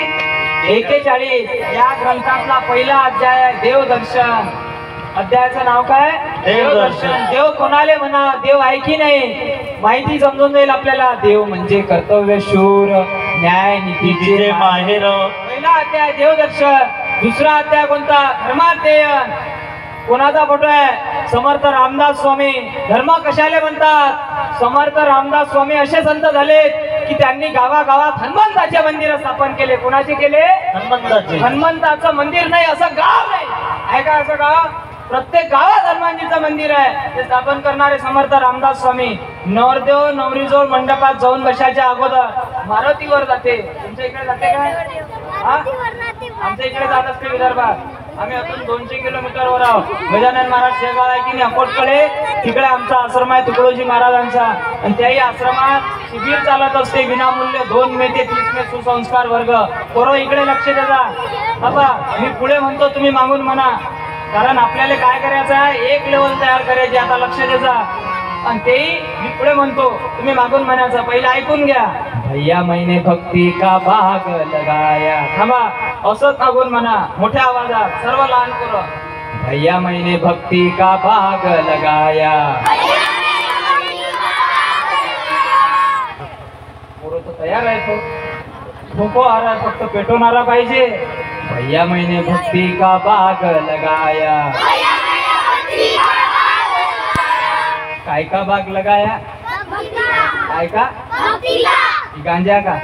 41. या ग्रंथातला पहिला अध्याय आहे देवदर्शन. अध्यायाचं नाव काय? देवदर्शन. देव कोणाले म्हणा? देव आहे की नाही माहिती समजून जाईल आपल्याला. देव म्हणजे कर्तव्य शूर, न्याय नीतीचे माहेर. पहिला अध्याय देवदर्शन. दुसरा अध्याय कोणता? धर्माध्ययन. कोणाचा फोटो आहे? समर्थ रामदास स्वामी. धर्म कशाले म्हणतात? समर्थ रामदास स्वामी असे संत झालेत की त्यांनी गावागावात हनुमंताचे मंदिर स्थापन केले. कोणाचे केले? हनुमंताचे. हनुमंताचं मंदिर नाही असं गाव नाही आहे का? असं गाव प्रत्येक गावात हनुमानजीचं मंदिर आहे. ते स्थापन करणारे समर्थ रामदास स्वामी. नवरदेव नवरीजोड मंडपात जाऊन बसायच्या अगोदर मारुतीवर जाते. तुमच्या इकडे जाते काय? आमच्या इकडे जात असते विदर्भात. आम्ही अजून 200 किलोमीटरवर आहोत. गजानन महाराज शेगाव आहे की नाही अकोटकडे, तिकडे आमचा आश्रम आहे तुकडोजी महाराजांचा. आणि त्याही आश्रमात शिबिर चालत असते विनामूल्य. 2 मे ते 30 मे सुसंस्कार वर्ग. पोरं इकडे लक्ष द्या. बाबा मी पुढे म्हणतो, तुम्ही मागून म्हणा. कारण आपल्याला काय करायचं आहे? एक लेवल तयार करायची. आता लक्ष द्यायचा. आणि तेही मी पुढे म्हणतो, तुम्ही मागून म्हणायचं. पहिले ऐकून घ्या. भैया मैंने भक्ती का भाग लगाया. थांबा, असंच मागून म्हणा मोठ्या आवाजात सर्व लहान पोरं. भैया मैंने भक्ती का भाग लगाया. पोरं तर तयार आहे. तो भोको आ रहा, फक्त पेटवणारा पाहिजे. भैया मैंने भक्ती का भाग लगाया. काय का भाग लगाया? काय का? गांजा का?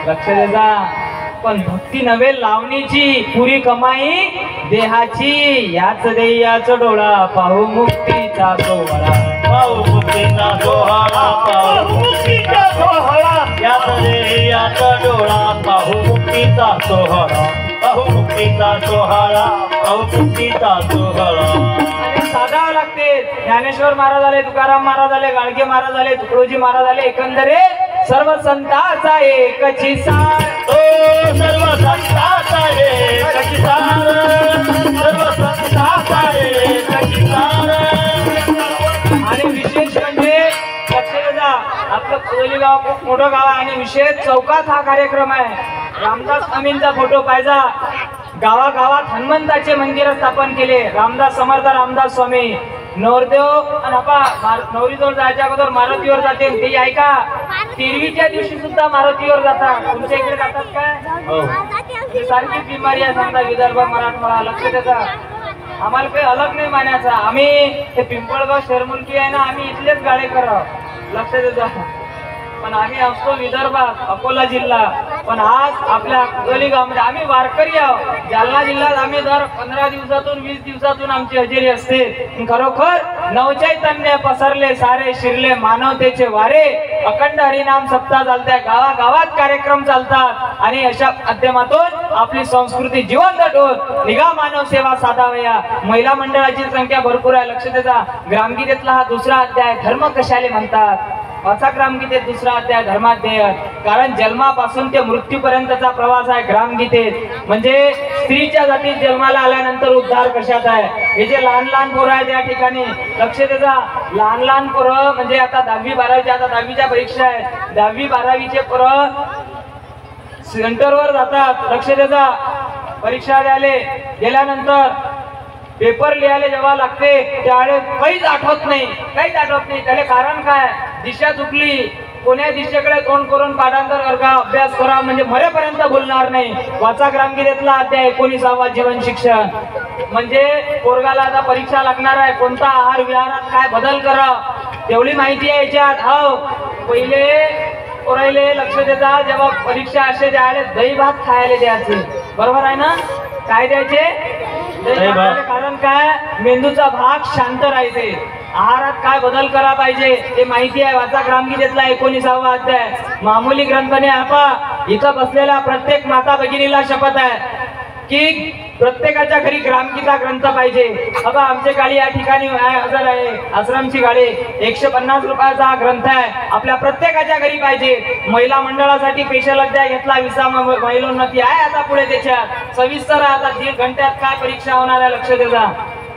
लक्ष द्या. पण भक्ती नव्हे लावणीची. पुरी कमाई देहाची. याच देयाचा डोळा पाहू मुक्तीचा सोहळा. पाहू मुक्तीचा सोहळा. पाहू मुक्तीचा सोहळा. याच देयाचा डोळा पाहू मुक्तीचा सोहळा. पाहू मुक्तीचा सोहळा. पाहू मुक्तीचा सोहळा. साधावं लागते. ज्ञानेश्वर महाराज आले, तुकाराम महाराज आले, गाडगे महाराज आले, तुकडोजी महाराज आले. एकंदरे सर्व संतांचा एकची सार. सर्व संतांचा एकची सार. सर्व संतांचा एकची सार. आणि विशेष म्हणजे लक्ष द्या, आपलं कोली गाव खूप मोठं गाव आहे. आणि विशेष चौकात हा कार्यक्रम आहे. रामदास स्वामींचा फोटो पाहिजा. गावागावात हनुमंताचे मंदिर स्थापन केले. रामदास समर्थ रामदास स्वामी. नवरदेव आणि नवरीजवळ जायच्या अगोदर मारुतीवर जाते. ते ऐका, तेरवीच्या दिवशी सुद्धा मारुतीवर जातात. तुमच्या इकडे जातात काय? सारखी बिमारी आहे समजा विदर्भ मराठवाडा. लक्ष द्यायचा. आम्हाला काही अलग नाही मानायचा. आम्ही हे पिंपळगाव शहरमुलकी आहे ना, आम्ही इथलेच गाडे करावं. लक्ष द्यायचा. पण आम्ही असतो विदर्भात, अकोला जिल्हा. पण आज आपल्या कोली गावामध्ये आम्ही वारकरी आहोत. जालना जिल्ह्यात आम्ही दर 15 दिवसातून 20 दिवसातून आमची हजेरी असते. खरोखर नवचैतन्य पसरले सारे शिरले मानवतेचे वारे. अखंड हरिनाम सप्ताह चालतात. गावागावात कार्यक्रम चालतात. आणि अशा माध्यमातून आपली संस्कृती जिवंत ठेवून निघा मानव सेवा साधावया. महिला मंडळाची संख्या भरपूर आहे. लक्ष द्या. ग्रामगीतेतला हा दुसरा अध्याय. धर्म कशाले म्हणतात? वाचा ग्रामगीतेत दुसरा अध्याय धर्माध्ययन. कारण जन्मापासून ते मृत्यूपर्यंतचा प्रवास आहे ग्रामगीतेत. म्हणजे स्त्रीच्या जातीत जन्माला आल्यानंतर उद्धार कशात आहे. हे जे लहान लहान पोरं आहेत या ठिकाणी लक्ष द्या. लहान लहान पोरं म्हणजे आता 10वी 12वी, आता 10वीच्या परीक्षा आहेत. 10वी 12वीचे पोरं सेंटरवर जातात. लक्ष द्या. परीक्षा द्यायला गेल्यानंतर पेपर लिहायला जेव्हा लागते त्यावेळेस काहीच आठवत नाही. त्याला कारण काय? दिशा चुकली. कोण्या दिशेकडे तोंड करून पाठांतर करा, अभ्यास करा, म्हणजे मरेपर्यंत भुलणार नाही. वाचा ग्रामगीतेतला अध्याय 19वा जीवन शिक्षण. म्हणजे पोरगाला आता परीक्षा लागणार आहे. कोणता आहार विहारात काय बदल करा तेवढी माहिती आहे याच्यात. हो, पहिले पोरायले लक्ष देता. जेव्हा परीक्षा असे द्यायला दही भात खायला द्यायचे. बरोबर आहे ना? काय द्यायचे? कारण काय? मेंदूचा भाग शांत राहायचे. आहारात काय बदल करा पाहिजे ते माहिती आहे. वाचा ग्रामगीतेतला 19वा अध्याय. मामूली ग्रंथ नाही. आपा इथं बसलेल्या प्रत्येक माता भगिनीला शपथ आहे की प्रत्येकाच्या घरी ग्रामगीता ग्रंथ पाहिजे. बघा आमची गाडी या ठिकाणी हजर आहे. आश्रमची गाडी 150 रुपयाचा हा ग्रंथ आहे. आपल्या प्रत्येकाच्या घरी पाहिजे. महिला मंडळासाठी स्पेशल अध्याय घेतला 20 महिलोन्नती आहे. आता पुढे त्याच्यात सविस्तर आता 1.5 घंट्यात काय परीक्षा होणार आहे लक्ष द्या.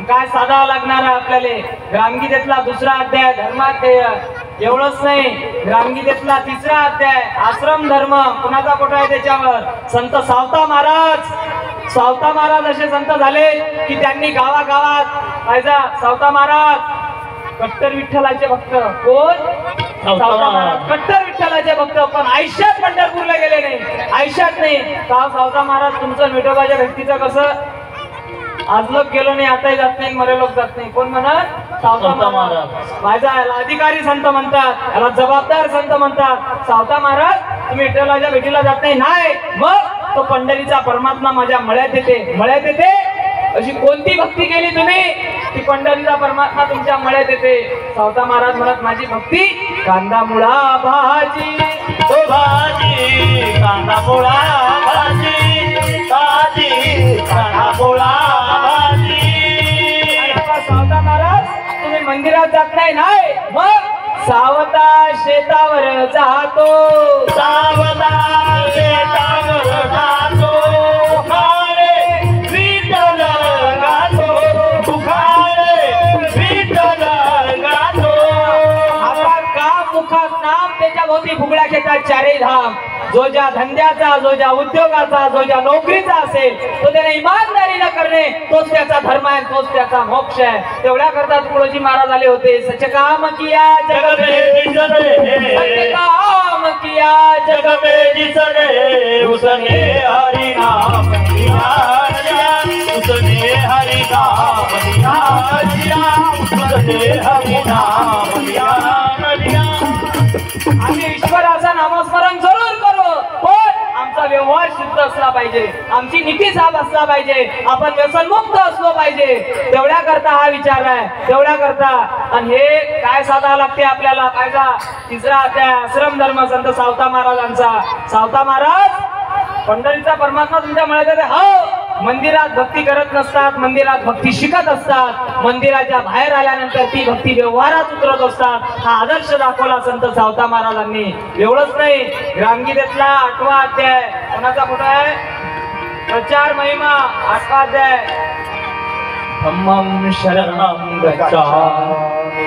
काय साधावं लागणार आहे आपल्याला. ग्रामगीतेतला दुसरा अध्याय धर्माध्ययन. एवढंच नाही, ग्रामगीतेतला 3रा अध्याय आश्रम धर्म कुणाचा फोटो आहे त्याच्यावर. संत सावता महाराज असे संत झाले की त्यांनी गावागावात पाहिजा. सावता महाराज कट्टर विठ्ठलाचे भक्त. कोण? सावता महाराज कट्टर विठ्ठलाचे भक्त. पण आयुष्यात पंढरपूरला गेले नाही, आयुष्यात नाही. सावता महाराज तुमचं विठोबाच्या व्यक्तीचं कसं? आज लोक गेलो नाही, आताही जात नाही, मरे लोक जात नाही. कोण म्हणत? सावता महाराज. माझा याला अधिकारी संत म्हणतात, याला जबाबदार संत म्हणतात. सावता महाराज तुम्ही विठ्ठलाच्या भेटीला जात नाही. मग तो पंढरीचा परमात्मा माझ्या मळ्यात येते. अशी कोणती भक्ती केली तुम्ही की पंढरीचा परमात्मा तुमच्या मळ्यात येते? सावता महाराज म्हणत माझी भक्ती कांदा मुळा भाजी, भाजी कांदा मुळा भाजी, भाजी कांदा मुळा भाजी. सावता महाराज तुम्ही मंदिरात जात नाही. मग सावता शेतावर जातो, सावता शेतावर जातो, विठ्ठल गातो, विठ्ठल गातो. आता का मुखात नाम त्याच्या भोवती फुगड्या घेतात चारही धाम. जो ज्या धंद्याचा, जो ज्या उद्योगाचा, जो ज्या नोकरीचा असेल तो त्याने इमानदारीनं करणे, तोच त्याचा धर्म आहे, तोच त्याचा मोक्ष आहे. तेवढ्या करता तुकडोजी महाराज आले होते. सच काम किया जग में सच काम किया जग में जिसने उसने हरि नाम लिया, उसने हरि नाम लिया, उसने हरि नाम लिया. आम्ही ईश्वराचं नामस्मरण जरूर करू, पण आमचा व्यवहार शुद्ध असला पाहिजे, आमची नीती साफ असला पाहिजे, आपण व्यसनमुक्त असलो पाहिजे. तेवढ्या करता हा विचार आहे, तेवढ्या करता. आणि हे काय साधावं लागते आपल्याला? पाहिजा 3रा अध्याय आश्रम धर्म संत सावता महाराजांचा. सावता महाराज पंढरीचा परमात्मा तुमच्या मळ्यात येते. हो, मंदिरात भक्ती करत नसतात, मंदिरात भक्ती शिकत असतात. मंदिराच्या बाहेर आल्यानंतर ती भक्ती व्यवहारात उतरत असतात. हा आदर्श दाखवला संत सावता महाराजांनी. एवढंच नाही, ग्रामगीतेतला 8वा अध्याय कोणाचा फोटो आहे? प्रचार महिमा 8वा अध्याय. धम्मं शरणं गच्छ,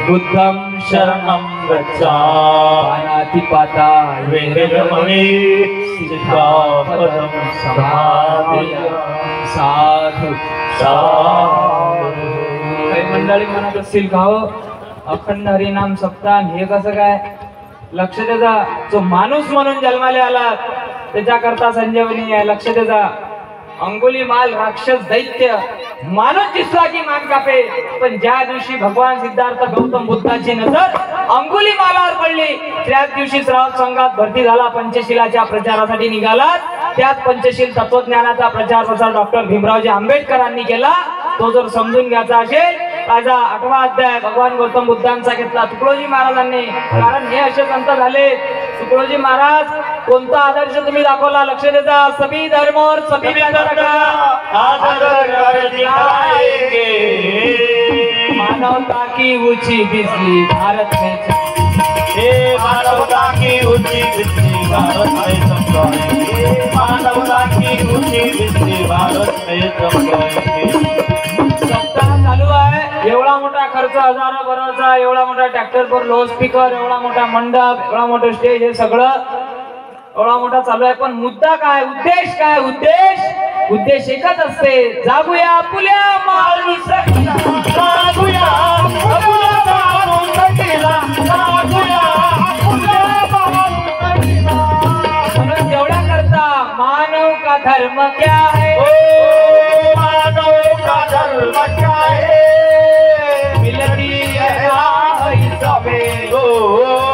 बुद्धं शरणं गच्छ, पानातिपाता वेदमणि सिद्धापदं समाधि साधु साधु. काही मंडळी म्हणत असतील का हो अखंड हरिनाम सप्ताह हे कसं काय? लक्ष द्यायचा. जो माणूस म्हणून जन्माला आला त्याच्याकरता संजीवनी आहे. लक्ष द्यायचा. अंगुलीमाल राक्षस दैत्य माणूस दिसला की मान कापे, पण ज्या दिवशी भगवान सिद्धार्थ गौतम बुद्धाची नजर अंगुलीमालावर पडली त्याच दिवशी श्रावक संघात भरती झाला, पंचशिलाच्या प्रचारासाठी निघाला. त्याच पंचशील तत्वज्ञानाचा प्रचार प्रसार डॉक्टर भीमरावजी आंबेडकरांनी केला. तो जर समजून घ्यायचा असेल माझा 8वा अध्याय भगवान गौतम बुद्धांचा घेतला तुकडोजी महाराजांनी. कारण हे असे संत झाले. तुकडोजी महाराज कोणता आदर्श तुम्ही दाखवला? लक्ष द्यायचा. सभी धर्म और सभी मानवता की ऊंची बिजली भारत में, मानवता की ऊंची बिजली भारत में चमकाएगी, मानवता की ऊंची बिजली भारत में चमकाएगी. सप्ताह चालू आहे. एवढा मोठा खर्च, हजारो बरोबरचा, एवढा मोठा ट्रॅक्टर पर लाऊड स्पीकर, एवढा मोठा मंडप, एवढा मोठं स्टेज, हे सगळं एवढा मोठा चालू आहे. पण मुद्दा काय? उद्देश काय? उद्देश एकच असते. जागूया आपुल्या माणुसकीला, जागूया आपुल्या माणुसकीला, जागूया आपुल्या माणुसकीला. म्हणून तेवढ्या करता मानव का धर्म क्या है? ओ मानव का धर्म क्या है? मिलती है राही सभे, ओ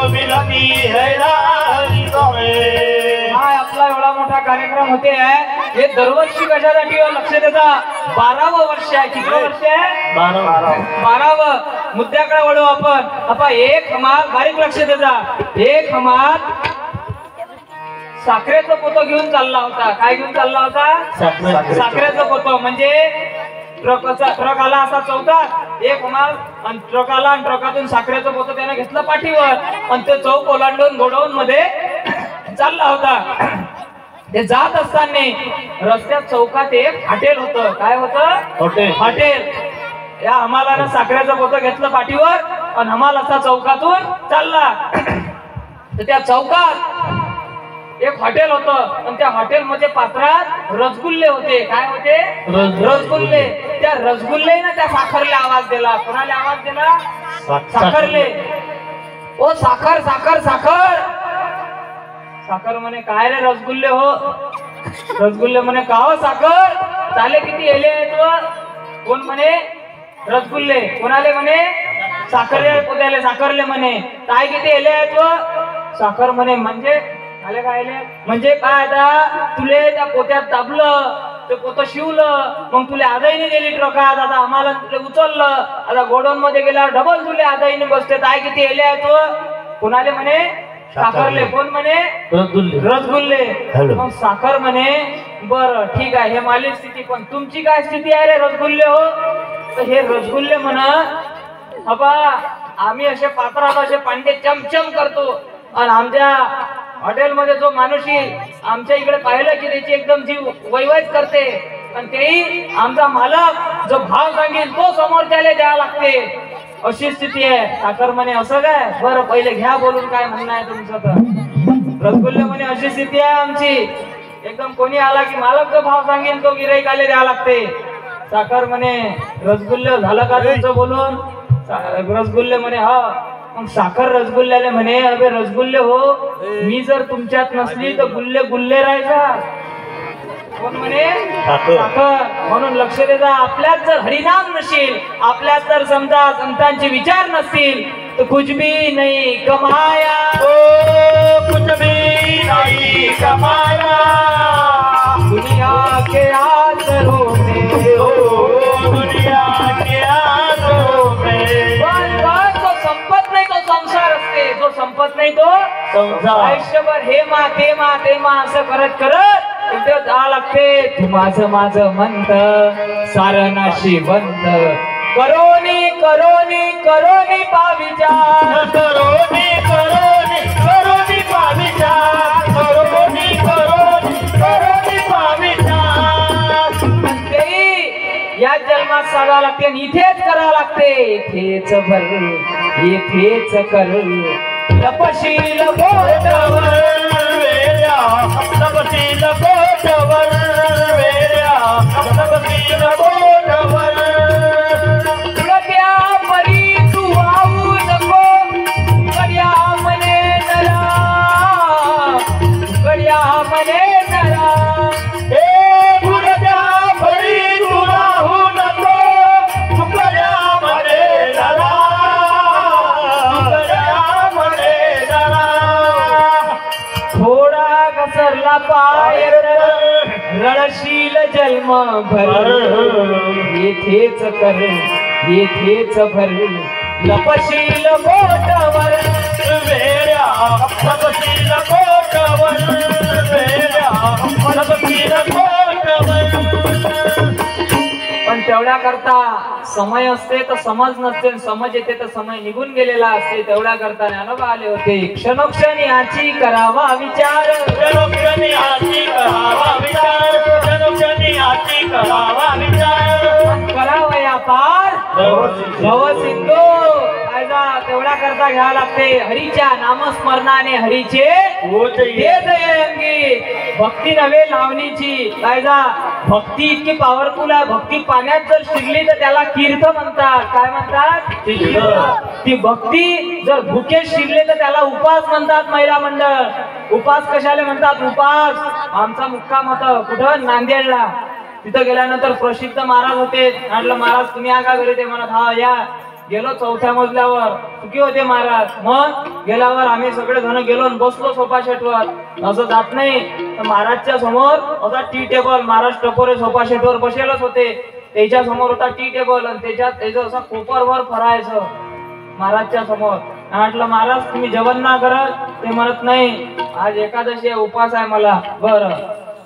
मिलती है राही सभे. हा आपला एवढा मोठा कार्यक्रम होते आहे. हे दरवर्षी कशासाठी हो? लक्ष द्यायचा. 12वं वर्ष आहे. किती वर्ष आहे? 12वं. मुद्द्याकडे वळू आपण. एक हमाल, बारीक लक्ष द्यायचा. एक हमाल साखरेचं पोतं घेऊन चालला होता. काय घेऊन चालला होता? साखरेचं पोतं. म्हणजे ट्रक आला असा चौकात, एक हमाल आणि ट्रक आला आणि ट्रकातून साखरेचं पोतं त्याने घेतलं पाठीवर आणि ते चौक ओलांडून गोडाऊन मध्ये चालला होता. ते जात असताना रस्त्यात चौकात एक हॉटेल होतं. काय होतं? हॉटेल. या हमालानं साखरेचं पोतं घेतलं पाठीवर आणि हमाल असा चौकातून चालला. तर त्या चौकात एक हॉटेल होतं आणि त्या हॉटेलमध्ये पात्रात रसगुल्ले होते. काय होते? रसगुल्ले. त्या रसगुल्ले ना त्या साखरला आवाज दिला. कोणाला आवाज दिला? साखरले. ओ साखर साखर साखर. साखर म्हणे काय रे रसगुल्ले हो. रसगुल्ले म्हणे का हो साखर, चाले किती एले आहेत? कोण म्हणे? रसगुल्ले. कोणाले म्हणे? साखरले पोत्याले. साखरले म्हणे काय किती एले आहेत? साखर म्हणे म्हणजे आले काय एले म्हणजे काय, आता तुले त्या पोत्यात दाबलं, ते पोतं शिवलं, मग तुला आदाईने गेली ट्रकात, आता आम्हाला तुला उचललं, आता गोडाऊन मध्ये गेल्यावर डबल तुला आदाईने बसते. काय किती एले आहेत? कोणाले म्हणे? साखरले. कोण म्हणे? रसगुल्ले. मग साखर म्हणे बर ठीक आहे, हे माझी स्थिती, पण तुमची काय स्थिती आहे रे रसगुल्ले हो? तर हे रसगुल्ले म्हणा अबा आम्ही असे पात्रात असे पांडे चमचम करतो आणि आमच्या हॉटेलमध्ये जो माणूस आमच्या इकडे पाहिलं की त्याची एकदम जीव वैवाहित करते आणि तेही आमचा मालक जो भाव सांगेल तो समोरच्याला द्यावा लागते. अशी स्थिती आहे. साखर म्हणे असं काय? बरं पहिले घ्या बोलून काय म्हणणं आहे तुमचं? तर रसगुल्ले म्हणे अशी स्थिती आहे आमची, एकदम कोणी आला की मालक जो भाव सांगेल तो गिराईकाला द्यावा लागते. साखर म्हणे रसगुल्ले झालं का तुमचं बोलून? रसगुल्ले म्हणे हा. मग साखर रसगुल्ल्याले म्हणे अबे रसगुल्ले हो, मी जर तुमच्यात नसली तर गुल्ले गुल्ले राहायचा. कोण म्हणे? साखर. म्हणून लक्ष देता, आपल्यात जर हरिनाम नसेल, आपल्यात जर समजा संतांचे विचार नसतील तर कुछ भी नहीं कमाया. कुछ भी नहीं कमाया दुनिया के आसरों में, दुनिया के आसरों में. बस जो संपत नाही तो संसार असते, जो संपत नाही तो संसार. आयुष्यभर हे मा ते मा ते मा असं करत करत एकदा जा लागते. तू माझं माझं म्हणत सारं नाशी बंद. करोनी करोनी करोनी पाविचार. करोनी करोनी करोनी पाविचार. करोनी करोनी करोनी पाविचार. तेही या जन्मात साधावं लागते आणि इथेच करावं लागते. इथेच भर इथेच कर तपशील बोटावर वेड्या, तपशील बोटावर वेड्या, तपशील बोटावर. तुळत्या परी तू वाहू नको, कड्या मने नरा, कड्या मने नरा. हे गुरजा भरी तू राहू नको, तुकड्या मध्ये जरा, तुकड्या मध्ये जरा. थोडा घसरला पाय रळशील जन्म भर. येथेच कर येथेच भर लपशील बोटावर वेड्या, तपशील बोटावर वेड्या, तपशील बोटावर. पण तेवढ्या करता समय असते तर समज नसते, समज येते तर समय निघून गेलेला असते. तेवढ्या करता ज्ञानोबा आले होते. क्षणोक्षणी याची करावा विचार. क्षणोक्षणी हाती करावा विचार. क्षणोक्षणी हाती करावा विचार. करावया पार भवसिंधू. कायदा तेवढा करता घ्यावा लागते. हरीच्या नामस्मरणाने हरीचे ते अंगी. भक्ती नव्हे लावणीची. कायदा भक्ती इतकी पॉवरफुल आहे. भक्ती पाण्यात जर शिरली तर त्याला तीर्थ म्हणतात. काय म्हणतात? ती भक्ती जर भुके शिरले तर त्याला उपास म्हणतात. महिला मंडळ उपास कशाले म्हणतात? उपास. आमचा मुक्काम होता कुठं? नांदेडला. तिथं गेल्यानंतर प्रसिद्ध महाराज होते. म्हटलं महाराज तुम्ही या का घरी? ते म्हणत हा या. गेलो चौथ्या मजल्यावर. चुकी होते महाराज. मग गेल्यावर आम्ही सगळे जण गेलो आणि बसलो सोफा सेटवर. असं जात नाही तर महाराजच्या समोर होता टी टेबल. महाराज टपोरे सोफा सेटवर बसेलच होते. त्याच्या समोर होता टी टेबल आणि त्याच्यात त्याचं असं कोपरवर फरायचं महाराजच्या समोर. म्हटलं महाराज तुम्ही जेवण ना करत? ते म्हणत नाही आज एकादशी आहे, उपास आहे मला. बरं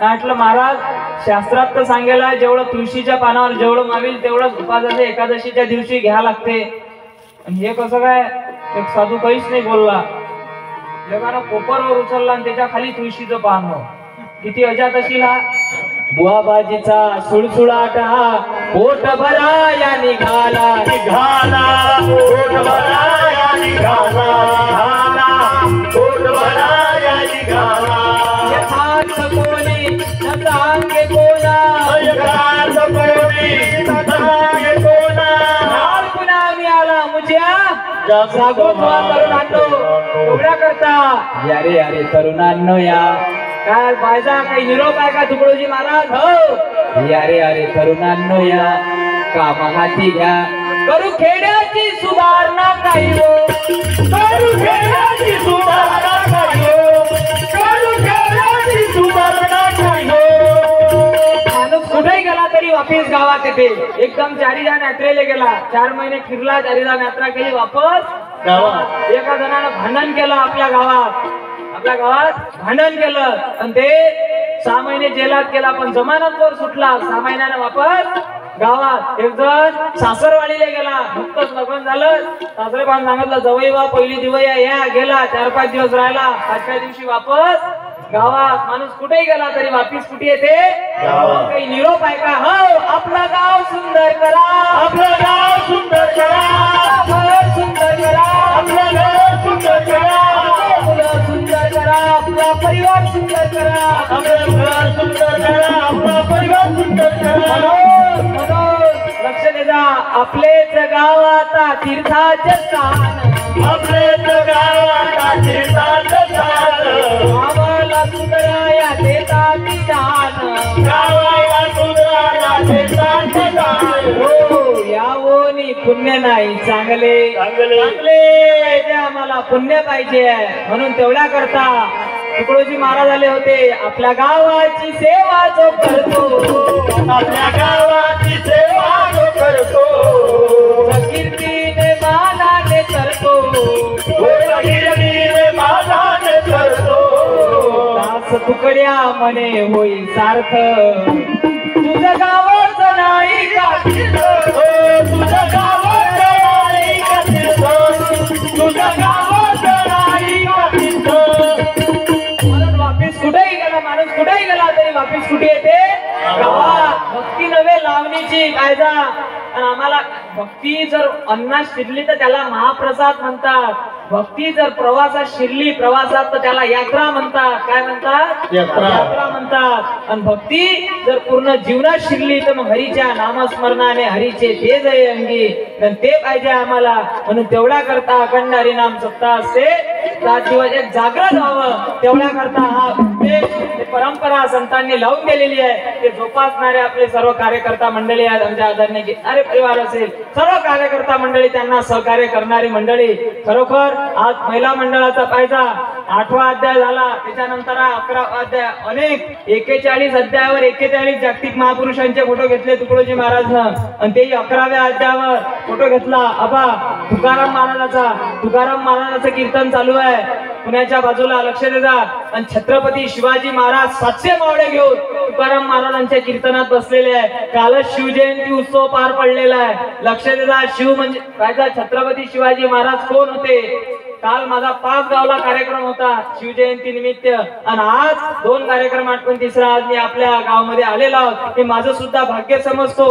म्हटलं महाराज शास्त्रात तर सांगेल आहे जेवढं तुळशीच्या पानावर जेवढं मावेल तेवढंच उपासाचे एकादशीच्या दिवशी घ्या लागते. आणि हे कसं काय? एक साधू काहीच नाही बोलला. जगानं कोपरवर उचलला आणि त्याच्या खाली तुळशीचं पान हो. किती अजात असेल हा. बुवाबाजीचा सुळसुळाटा पोट भरा या निघाला निघाला पोट भरा निघाला पोट भराया निघाला यथार्थ कोणी न सांगे कोणा यथार्थ कोणी न सांगे कोणा पुन्हा मी आला मुझ्या जागो तरुणांनो एवढ्या करता यारे यारे तरुणांनो या काय पाहिजा काही निरोप आहे का तुकडोजी महाराज हो यारे अरे तरुणांनो या काम हाती घ्या करू खेड्याची सुधारणा काही हो करू खेळाची सुधारणा काही हो करू खेळाची सुधारणा काही हो माणूस कुठेही गेला तरी वापिस गावात येते एकदम चारीदान यात्रेला गेला 4 महिने फिरला चारीदान यात्रा केली वापस गावात एका जणानं भांडण केलं आपल्या गावात भांडण केलं आणि ते 6 महिने जेलात गेला पण जमानतवर सुटला 6 महिन्यानं वापस गावात एक जण सासरवाडीला गेला नुकतंच लग्न झालं सासरेबान सांगितलं जवळ वा पहिली दिवया या गेला 4-5 दिवस राहिला 5व्या दिवशी वापस गावात माणूस कुठेही गेला तरी वापिस कुठे येते गावात. काही निरोप आहे का हो आपलं गाव सुंदर करा आपलं गाव सुंदर करा घर सुंदर करा आपलं घर सुंदर करा मुलं सुंदर करा आपला परिवार सुंदर करा आपलं घर सुंदर करा आपला परिवार सुंदर करा म्हणून लक्ष द्या आपलेच गाव आता तीर्थाचे स्थान आपलेच गाव आता तीर्थाचं स्थान गावाला सुंदराया देता विधान गावाला सुंदराया देताचं स्थान हो यावोनी पुण्य नाही चांगले चांगले जे आम्हाला पुण्य पाहिजे म्हणून तेवढ्या करता तुकडोजी महाराज आले होते आपल्या गावाची सेवा जो करतो आपल्या गावाची सेवा जो करतो कीर्तीने मानाने करतो गिरणीने माझाने करतो दास तुकड्या म्हणे होई सार्थ तुझं गावच नाही का तुझं गावाचं नाही का तीर्थ तुझं गावाचं नाही का तीर्थ म्हणून वापिस कुठेही गेला माणूस कुठेही गेला तरी वापिस कुठे येते गावात भक्ती नव्हे लावणीची कायदा आणि आम्हाला भक्ती जर अन्नात शिरली तर त्याला महाप्रसाद म्हणतात भक्ती जर प्रवासात शिरली प्रवासात तर त्याला यात्रा म्हणतात काय म्हणतात यात्रा म्हणतात आणि भक्ती जर पूर्ण जीवनात शिरली तर मग हरीच्या नामस्मरणाने हरीचे ते जय अंगी आणि ते पाहिजे आम्हाला म्हणून तेवढ्या करता अखंड हरिनाम सप्ताह असते 7 दिवस एक जागृत व्हावं तेवढ्या करता हा ते परंपरा संतांनी लावून दिलेली आहे ते जोपासणारे आपले सर्व कार्यकर्ता मंडळी आहेत आमच्या आदरणीय गीतणारे परिवार असेल सर्व कार्यकर्ता मंडळी त्यांना सहकार्य करणारी मंडळी खरोखर आज महिला मंडळाचा पाहिजा 8वा अध्याय झाला त्याच्यानंतर 11वा अध्याय अनेक 41 अध्यायावर 41 जागतिक महापुरुषांचे फोटो घेतले तुकडोजी महाराजनं आणि ते 11व्या अध्यायावर फोटो घेतला आबा तुकाराम महाराजाचं कीर्तन चालू आहे पुण्याच्या बाजूला लक्ष देता आणि छत्रपती शिवाजी महाराज 700 मावळे घेऊन तुकाराम महाराजांच्या कीर्तनात बसलेले आहे कालच शिवजयंती उत्सव पार पडलेला आहे लक्ष देता शिव म्हणजे राजा छत्रपती शिवाजी महाराज कोण होते काल माझा 5 गावला कार्यक्रम होता शिवजयंती निमित्त आणि आज 2 कार्यक्रम आठवण तिसरा आज मी आपल्या गावामध्ये आलेलो आहोत हे माझं सुद्धा भाग्य समजतो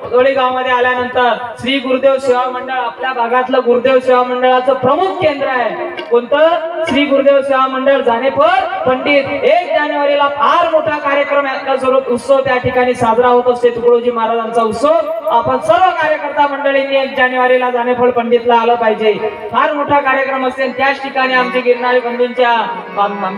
पदोळी गावामध्ये आल्यानंतर श्री गुरुदेव सेवा मंडळ आपल्या भागातलं गुरुदेव सेवा मंडळाचं प्रमुख केंद्र आहे कोणतं श्री गुरुदेव सेवा मंडळ जानेफळ पंडित 1 जानेवारीला फार मोठा कार्यक्रम स्वरूप उत्सव त्या ठिकाणी साजरा होत असते तुकडोजी महाराजांचा उत्सव आपण सर्व कार्यकर्ता मंडळींनी 1 जानेवारीला जानेफळ पंडितला आलं पाहिजे फार मोठा कार्यक्रम असते त्याच ठिकाणी आमचे गिरणारी बंधूंच्या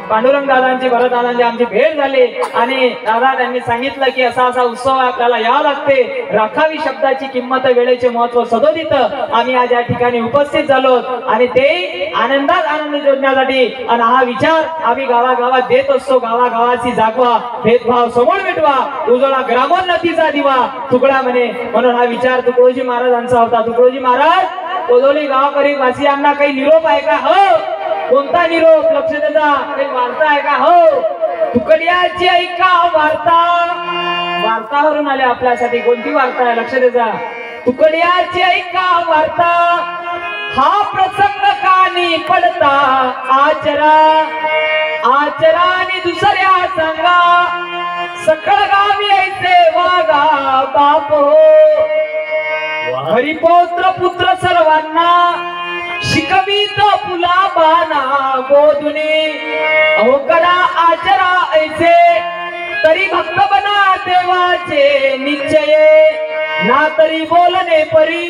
पांडुरंग दादांची भरत दादांची आमची भेट झाली आणि दादा त्यांनी सांगितलं की असा असा उत्सव आपल्याला यावं लागते राखावी शब्दाची किंमत वेळेचे महत्व सदोदित आम्ही आज या ठिकाणी उपस्थित झालो आणि ते आनंदात आनंद जोडण्यासाठी आणि हा विचार आम्ही गावागावात देत असतो गावागावाची जागवा भेदभाव समोर मिटवा उजळा ग्रामोन्नतीचा दिवा तुकडा म्हणे म्हणून हा विचार तुकडोजी महाराजांचा होता तुकडोजी महाराज कोदोली गावाकरी वासियांना काही निरोप आहे का हो कोणता निरोप लक्ष देता काही वार्ता आहे का हो तुकड्याची ऐका वार्तावरून आले आपल्यासाठी कोणती वार्ता आहे लक्ष देता तुकड्याची ऐका वार्ता हा प्रसंग कानी पडता आचरा आणि दुसऱ्या सांगा सकळ गावी ऐसे वागा बाप हो हरिपौत्र पुत्र सर्वांना शिकवीत फुला बाना गोधुनी अहो करा आचरा ऐसे तरी भक्त बना देवाचे निश्चय ना तरी बोलणे परी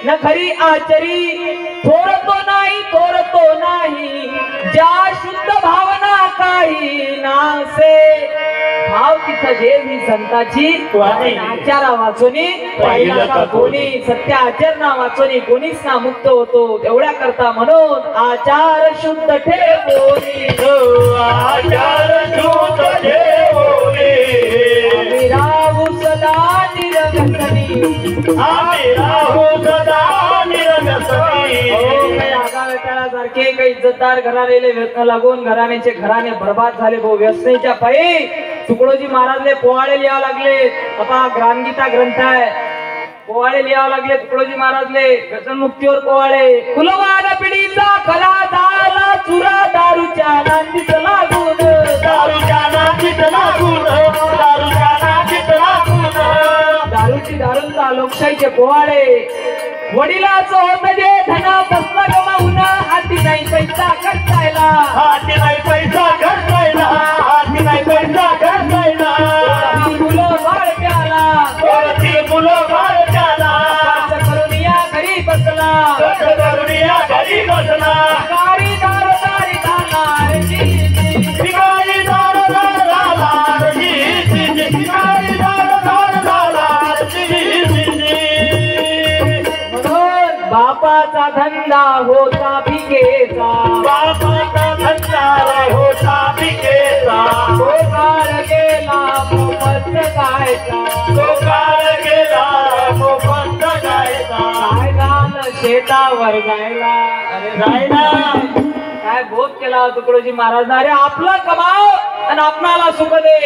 न खरी आचरी थोरतो नाही ज्या शुद्ध भावना काही नासे भाव तिथं देव ही संताची आचारा वाचोनी पाहिला का कोणी सत्य आचरणा वाचोनी कोणीच ना मुक्त होतो एवढ्या करता म्हणून आचार शुद्ध ठेवोनी आचार शुद्ध ठेवोनी आम्ही राहू सदा निरंजनी आम्ही राहू सदा निरंजनी सारखे काही इज्जतदार घराण्याले व्यसन लागून घराणे बर्बाद झाले भाऊ व्यसनेच्या पायी तुकडोजी महाराजले पोवाडे लिहावं लागले आता ग्रामगीता ग्रंथ आहे पोवाडे लिहावं लागले तुकडोजी महाराजले व्यसन मुक्तीवर पोवाडे कुलवान पिढीचा खला झाला चुरा दारूच्या नांदीत लागून दारूची दारूंचा लोकशाहीचे पोवाडे वडिलाचं होत जे धन कसला गमावून हाती नाही पैसा खर्चायला मुलं बाळ प्याला करून या घरी बसला गाडी दारोदारी जाणार बापाचा धंदा होता भिकेचा गोकाळ गेला मोफत गायचा काय झालं शेतावर जायला अरे काय बोध केला तुकडोजी महाराज अरे आपलं कमाव आणि आपणाला सुख दे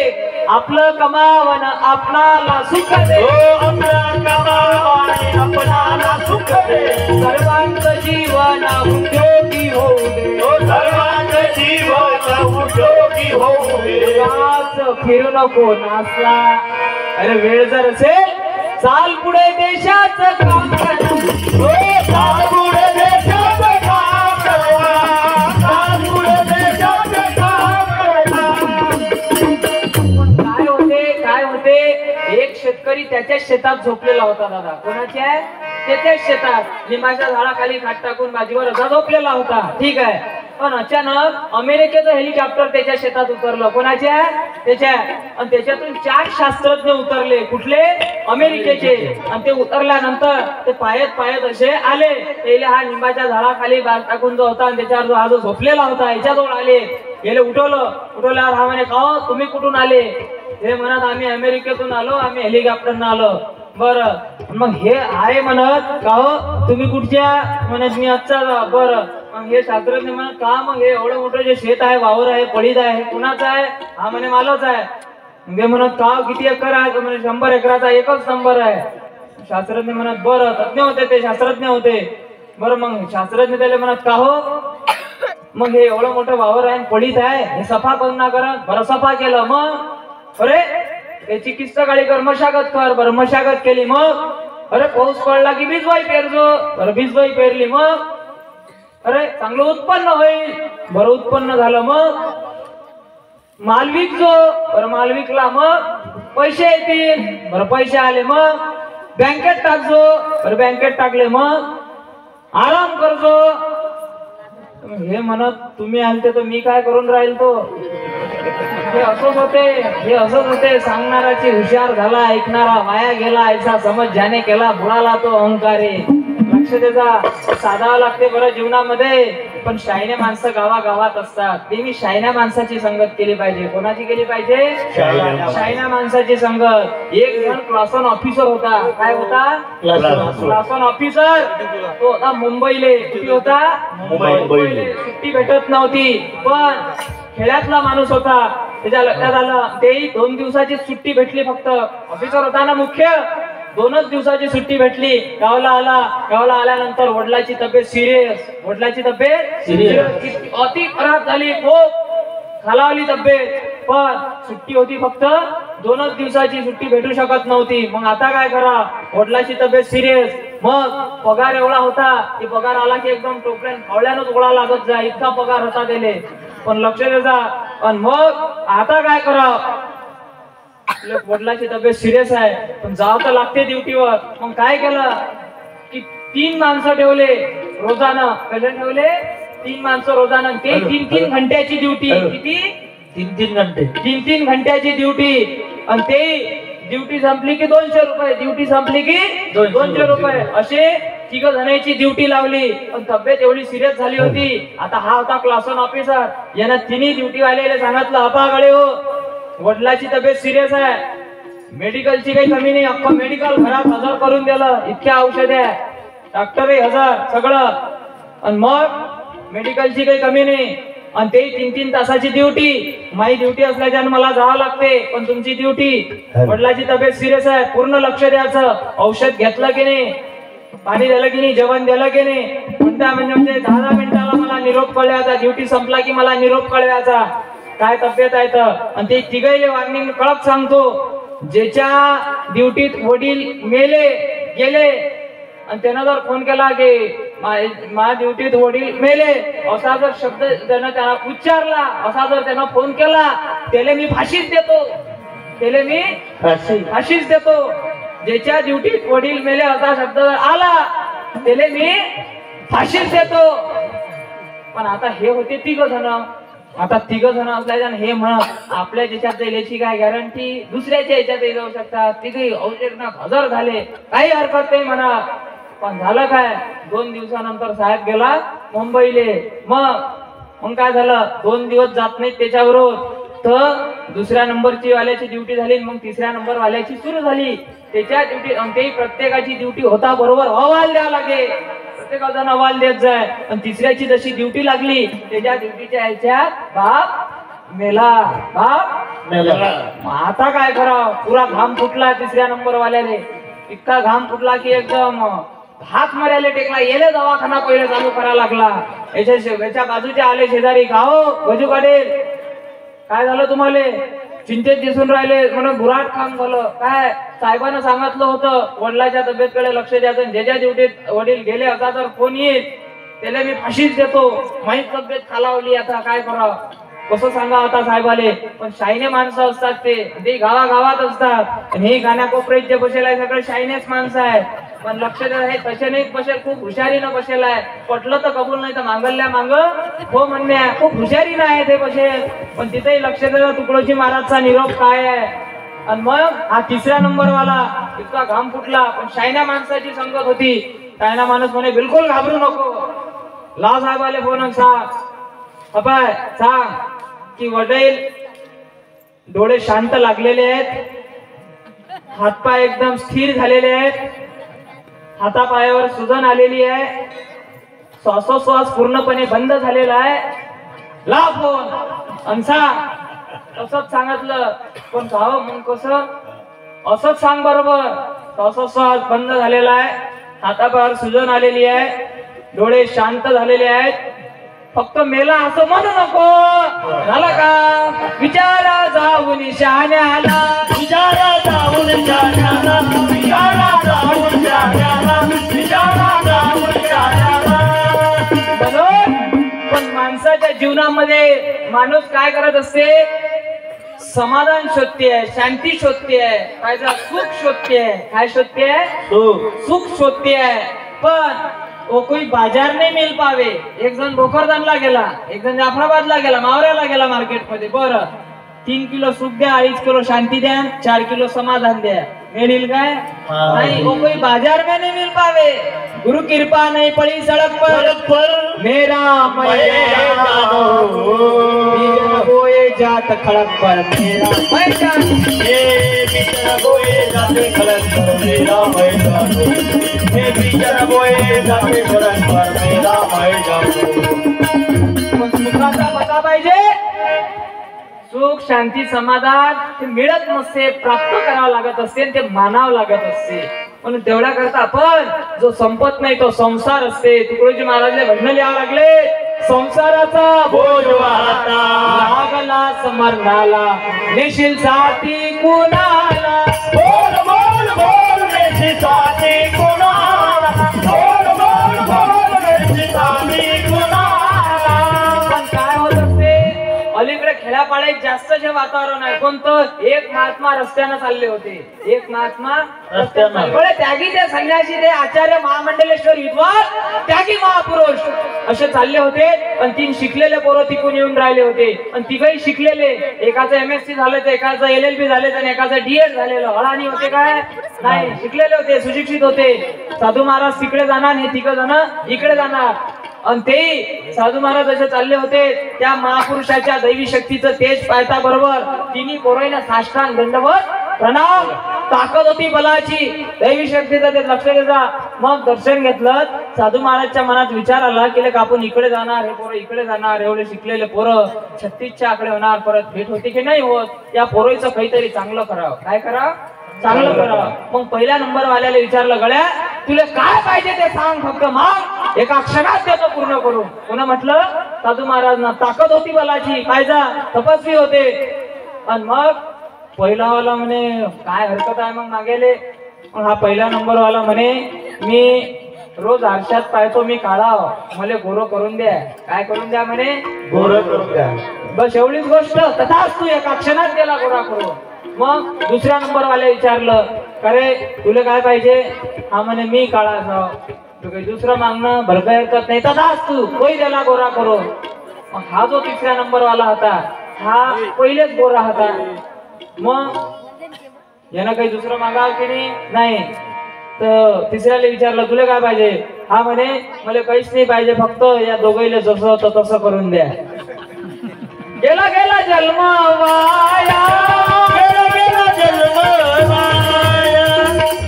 आपलं कमाव आणि आपणाला सुख दे सर्वांचं जीवन उद्योगी होऊ दे फिरू नको नाचला अरे वेळ जर असेल चाल पुढे देशाचं काम चाल पुढे देशाचं काम काय होते एक शेतकरी त्याच्याच शेतात झोपलेला होता दादा कोणाच्या त्याच्याच शेतात लिंबाच्या झाडाखाली खाट टाकून बाजीवर असा झोपलेला होता ठीक आहे पण अचानक अमेरिकेचं हेलिकॉप्टर त्याच्या शेतात उतरलं कोणाच्या त्याच्या आणि त्याच्यातून 4 शास्त्रज्ञ उतरले कुठले अमेरिकेचे आणि ते उतरल्यानंतर ते पायत असे आले त्याला हा लिंबाच्या झाडाखाली बाग टाकून जो होता आणि त्याच्यावर जो हा जो झोपलेला होता याच्याजवळ आले गेले उठवल्यावर हा म्हणे का तुम्ही कुठून आले हे म्हणत आम्ही अमेरिकेतून आलो आम्ही हेलिकॉप्टरनं आलो बरं मग हे आहे म्हणत का हो तुम्ही कुठच्या म्हणत मी आजचा बरं मग हे शास्त्रज्ञ म्हणत का मग हे एवढं मोठं जे शेत आहे वावर आहे पडीत आहे कुणाचं आहे हा म्हणे मालच आहे ते म्हणत का किती एकर आहे तो म्हणे 100 एकराचा एकच नंबर आहे शास्त्रज्ञ म्हणत बरं तज्ञ होते ते शास्त्रज्ञ होते बरं मग शास्त्रज्ञ त्याला म्हणत का हो मग हे एवढं मोठं वावर आहे पडीत आहे हे सफा करून ना करत बरं सफा केलं मग अरे त्याची किस्त गाडी कर मशागत कर बरं मशागत केली मग अरे पाऊस पडला की बीजवाई पेरजो बरं बीजवाई पेरली मग अरे चांगलं उत्पन्न होईल बरं उत्पन्न झालं मग माल विकजो बरं माल विकला मग पैसे येतील बरं पैसे आले मग बँकेत टाकजो बरं बँकेत टाकले मग आराम करजो हे म्हणत तुम्ही आलते तर मी काय करून राहील तो हे असंच होते सांगणाराची हुशार झाला ऐकणारा वाया गेला ऐसा समज ज्याने केला बुडाला तो अहंकारे लक्ष त्याचा साधावं लागते बरं जीवनामध्ये पण शायने माणसं गावागावात असतात ते मी शायन्या माणसाची संगत केली पाहिजे कोणाची केली पाहिजे शायन्या माणसाची संगत एक जण क्लास 1 ऑफिसर होता काय होता क्लास 1 ऑफिसर तो होता मुंबईले किती होता मुंबईले सुट्टी भेटत नव्हती पण खेड्यातला माणूस होता त्याच्या लक्षात आलं तेही 2 दिवसाची सुट्टी भेटली फक्त ऑफिसर होता ना मुख्य 2च दिवसाची सुट्टी भेटली गावाला आल्यानंतर वडिलांची तब्येत सिरियस अति खराब झाली खूप खालावली तब्येत पण सुट्टी होती फक्त 2च दिवसाची सुट्टी भेटू शकत नव्हती मग आता काय करा वडिलांची तब्येत सिरियस मग पगार एवढा होता की पगार आला की एकदम टोपल्यान फावल्यानंच गोळा लागत जा, इतका पगार होता त्याले. पण लक्ष द्यायचा. आणि मग आता काय करावं, आपल्या वडिलांची तब्येत सिरियस आहे पण जावं तर लागते ड्युटीवर. मग काय केलं की 3 माणसं ठेवले रोजानं. कसे ठेवले? 3 माणसं रोजानं. ते 3-3 घंट्याची ड्युटी. किती? 3-3 घंटे. 3-3 घंट्याची ड्युटी. आणि ते ड्युटी संपली की 200 रुपये, ड्युटी संपली की 200 रुपये. असे 3 जणांची ड्युटी लावली. पण तब्येत एवढी सिरियस झाली होती. आता हा होता क्लास 1 ऑफिसर. यानं 3 ड्युटी वालेले सांगितलं, अपागळे हो, वडिलाची तब्येत सिरियस आहे, मेडिकलची काही कमी नाही, अख्खं मेडिकल घरात हजर करून दिलं, इतक्या औषध आहे, डॉक्टरही हजर, सगळं. आणि मग मेडिकलची काही कमी नाही. आणि ते 3-3 तासाची ड्युटी. माझी ड्युटी असल्याच्यानं मला जावं लागते, पण तुमची ड्युटी, वडिलाची तब्येत सिरियस आहे, पूर्ण लक्ष द्यायचं. औषध घेतलं की नाही, पाणी दिलं की नाही, जेवण दिलं की नाही, कोणत्या म्हणजे 10 मिनिटाला मला निरोप कळवायचा. ड्युटी संपला की मला निरोप कळवायचा, काय तब्येत आहे तर. आणि ते तिघाईले वॉर्निंग कळत सांगतो. ज्याच्या ड्युटीत वडील गेले आणि त्यानं जर फोन केला की माझ्या ड्युटीत वडील मेले, असा जर शब्द त्यानं त्याला उच्चारला, असा जर त्यानं फोन केला, त्याला मी फाशीच देतो, त्याला मी फाशीच देतो. ज्याच्या ड्युटीत वडील मेले असा शब्द जर आला, त्याला मी फाशीच देतो. पण आता हे होते 3 जण. आता 3 जण असल्याच्यानं हे म्हणत आपल्या ज्याच्यात जाईल याची काय गॅरंटी, दुसऱ्याच्या याच्यातही जाऊ शकतात. तिघही औषध हजर झाले, काही हरकत नाही म्हणा. पण झालं काय, 2 दिवसानंतर साहेब गेला मुंबईले. मग काय झालं, 2 दिवस जात नाहीत त्याच्याबरोबर, तर दुसऱ्या नंबरची वाल्याची ड्युटी झाली, मग 3ऱ्या नंबर वाल्याची सुरू झाली. त्याच्या ड्युटी, ते प्रत्येकाची ड्युटी होता बरोबर अहवाल द्यावा लागे, प्रत्येकाचा अहवाल देत जाय. आणि 3ऱ्याची जशी ड्युटी लागली, त्याच्या ड्युटीच्या ह्याच्यात बाप मेला. आता काय करावं, पुरा घाम फुटला 3ऱ्या नंबर वाल्याने. इतका घाम फुटला की एकदम हात मारायला टेकला. येले दवाखाना पहिले चालू करायला लागला. याच्या बाजूचे आले शेजारी, गाव गजू काढेल, काय झालं तुम्हाला, चिंतेत दिसून राहिले म्हणून बुराट काम झालं. काय साहेबांना सांगितलं होतं वडिलाच्या तब्येतकडे लक्ष द्यायचं, ज्याच्या ड्युटीत वडील गेले असा जर फोन येईल त्याला मी फाशीच देतो. माहीत तब्येत खालावली, आता काय करावं, कसं सांगा आता साहेबाले. पण शाईने माणसं असतात, ते गावागावात असतात. आणि हे गाण्या कोपऱ्यात जे बसेल आहे सगळे शाईनेच माणसं आहेत. पण लक्ष द्या, हे तसे नाही बसेल, खूप हुशारीनं बसेल आहे. पटलं तर कबूल, नाही तर मागल्या माग हो म्हणणे, खूप हुशारीनं आहे ते बसेल. पण तिथेही लक्ष द्या, तुकडोजी महाराजचा निरोप काय आहे. आणि मग हा 3ऱ्या नंबरवाला इतका घाम फुटला, पण शायना माणसाची संगत होती. शायना माणूस म्हणे बिलकुल घाबरू नको, ला साहेबाले फोन सांग की वडील डोळे शांत लागलेले आहेत, हातपाय एकदम स्थिर झालेले आहेत, हातापायावर सुजन आलेली आहे, श्वासोश्वास पूर्णपणे बंद झालेला आहे. ला फोन अंसा असंच सांगितलं. पण भाव मग कसं, असंच सांग बरोबर. श्वासोश्वास बंद झालेला आहे, हातापायावर सुजन आलेली आहे, डोळे शांत झालेले आहेत, फक्त मेला असं म्हणू नको. झालं का, विचारा जाऊन शहाण्याला, विचारा जाऊन शहाण्याला, विचारा जाऊन शहाण्याला, विचारा जाऊन शहाण्याला. म्हणून पण माणसाच्या जीवनामध्ये माणूस काय करत असते, समाधान शोधते, शांती शोधते, काय सुख शोधते. काय शोधते, सुख शोधते. पण वो कोई बाजार नहीं मिल पावे. एक जण भोकरदनला गेला, एक जण जाफराबादला गेला, मावऱ्याला गेला मार्केटमध्ये. बरं 3 किलो सुख द्या, 2.5 किलो शांती द्या, 4 किलो समाधान द्या, मिळेल काय नहीं. वो कोई बाजार में नहीं मिल पावे. गुरु कृपा नहीं पड़ी सड़क पर मेरा बोए जात खड़क पर मेरा मैदान, बोए जाते खड़क पर मेरा मैदान, बोए जाते खड़क पर मेरा मैदान. सुखाचा पता पाहिजे, सुख शांती समाधान ते मिळत नसते, प्राप्त करावं लागत असते, ते मानावं लागत असते. म्हणून तेवढ्या करता आपण जो संपत नाही तो संसार असते. तुकडोजी महाराजले भजन लिहावं लागले, संसाराचा बोज वाहता लागला समरणाला, नेशील साथी कुणाला, बोल बोल बोल नेशील साथी कुणाला, एक जास्तचे वातावरण आहे. कोणतं? एक महात्मा रस्त्यानं चालले होते. एक महात्मा रस्त्यानं. बळे त्यागी ते संन्यासी ते आचार्य महामंडलेश्वर विद्वान त्यागी महापुरुष असे चालले होते. आणि 3 शिकलेले पोरं तिकून येऊन राहिले होते. आणि तिघही शिकलेले, एकाचं MSc झालं तर एकाचं LLB झाले आणि एकाचं D.Ed झालेलं. अळाणी होते काय? नाही, शिकलेले होते, सुशिक्षित होते. साधू महाराज तिकडे जाणार, हे 3 जण इकडे जाणार. आणि ते साधू महाराज असे चालले होते. त्या महापुरुषाच्या दैवी शक्तीचं तेज पाहता बरोबर तिन्ही पोरांना साष्टांग दंडवत प्रणाम. ताकद होती बलाची, दैवी शक्तीचं ते लक्ष द्यायचा. मग दर्शन घेतलं. साधू महाराजच्या मनात विचार आला की आपण इकडे जाणार, हे पोरं इकडे जाणार, एवढे शिकलेले पोरं 36च्या आकडे होणार, परत भेट होते की नाही होत. या पोराचं काहीतरी चांगलं करावं. काय करावं? चांगलं करावं. मग पहिल्या नंबर वाल्याला विचारलं, गळ्या तुला काय पाहिजे ते सांग, फक्त माग, एका क्षणात त्याचं पूर्ण करू. पुन्हा म्हटलं साधू महाराजांना ताकद होती बलाची, पाहिजा तपस्वी होते. आणि मग पहिला वाला म्हणे काय हरकत आहे मग मागेले. मग हा पहिला नंबर वाला म्हणे मी रोज आरशात पाहतो मी काळा, मला गोरं करून द्या. काय करून द्या म्हणे? गोरं करून द्या. बस एवढीच गोष्ट. तथाच तू एका क्षणात त्याला गोरा करू. मग दुसऱ्या नंबर वाल्या विचारलं, अरे तुला काय पाहिजे? हा म्हणे मी काळा असावं. तू काही दुसरं मागणं भरपाई हरकत नाही, तथाच तू कोई त्याला गोरा करू. मग हा जो तिसऱ्या नंबर वाला होता हा पहिलेच गोरा होता. मग यानं काही दुसरं मागाव की नाही. तर तिसऱ्याला विचारलं तुला काय पाहिजे? हा म्हणे मला काहीच नाही पाहिजे, फक्त या दोघांना जसं होतं तसं करून द्या. गेला गेला जन्म वाया, गेला गेला जन्म वाया,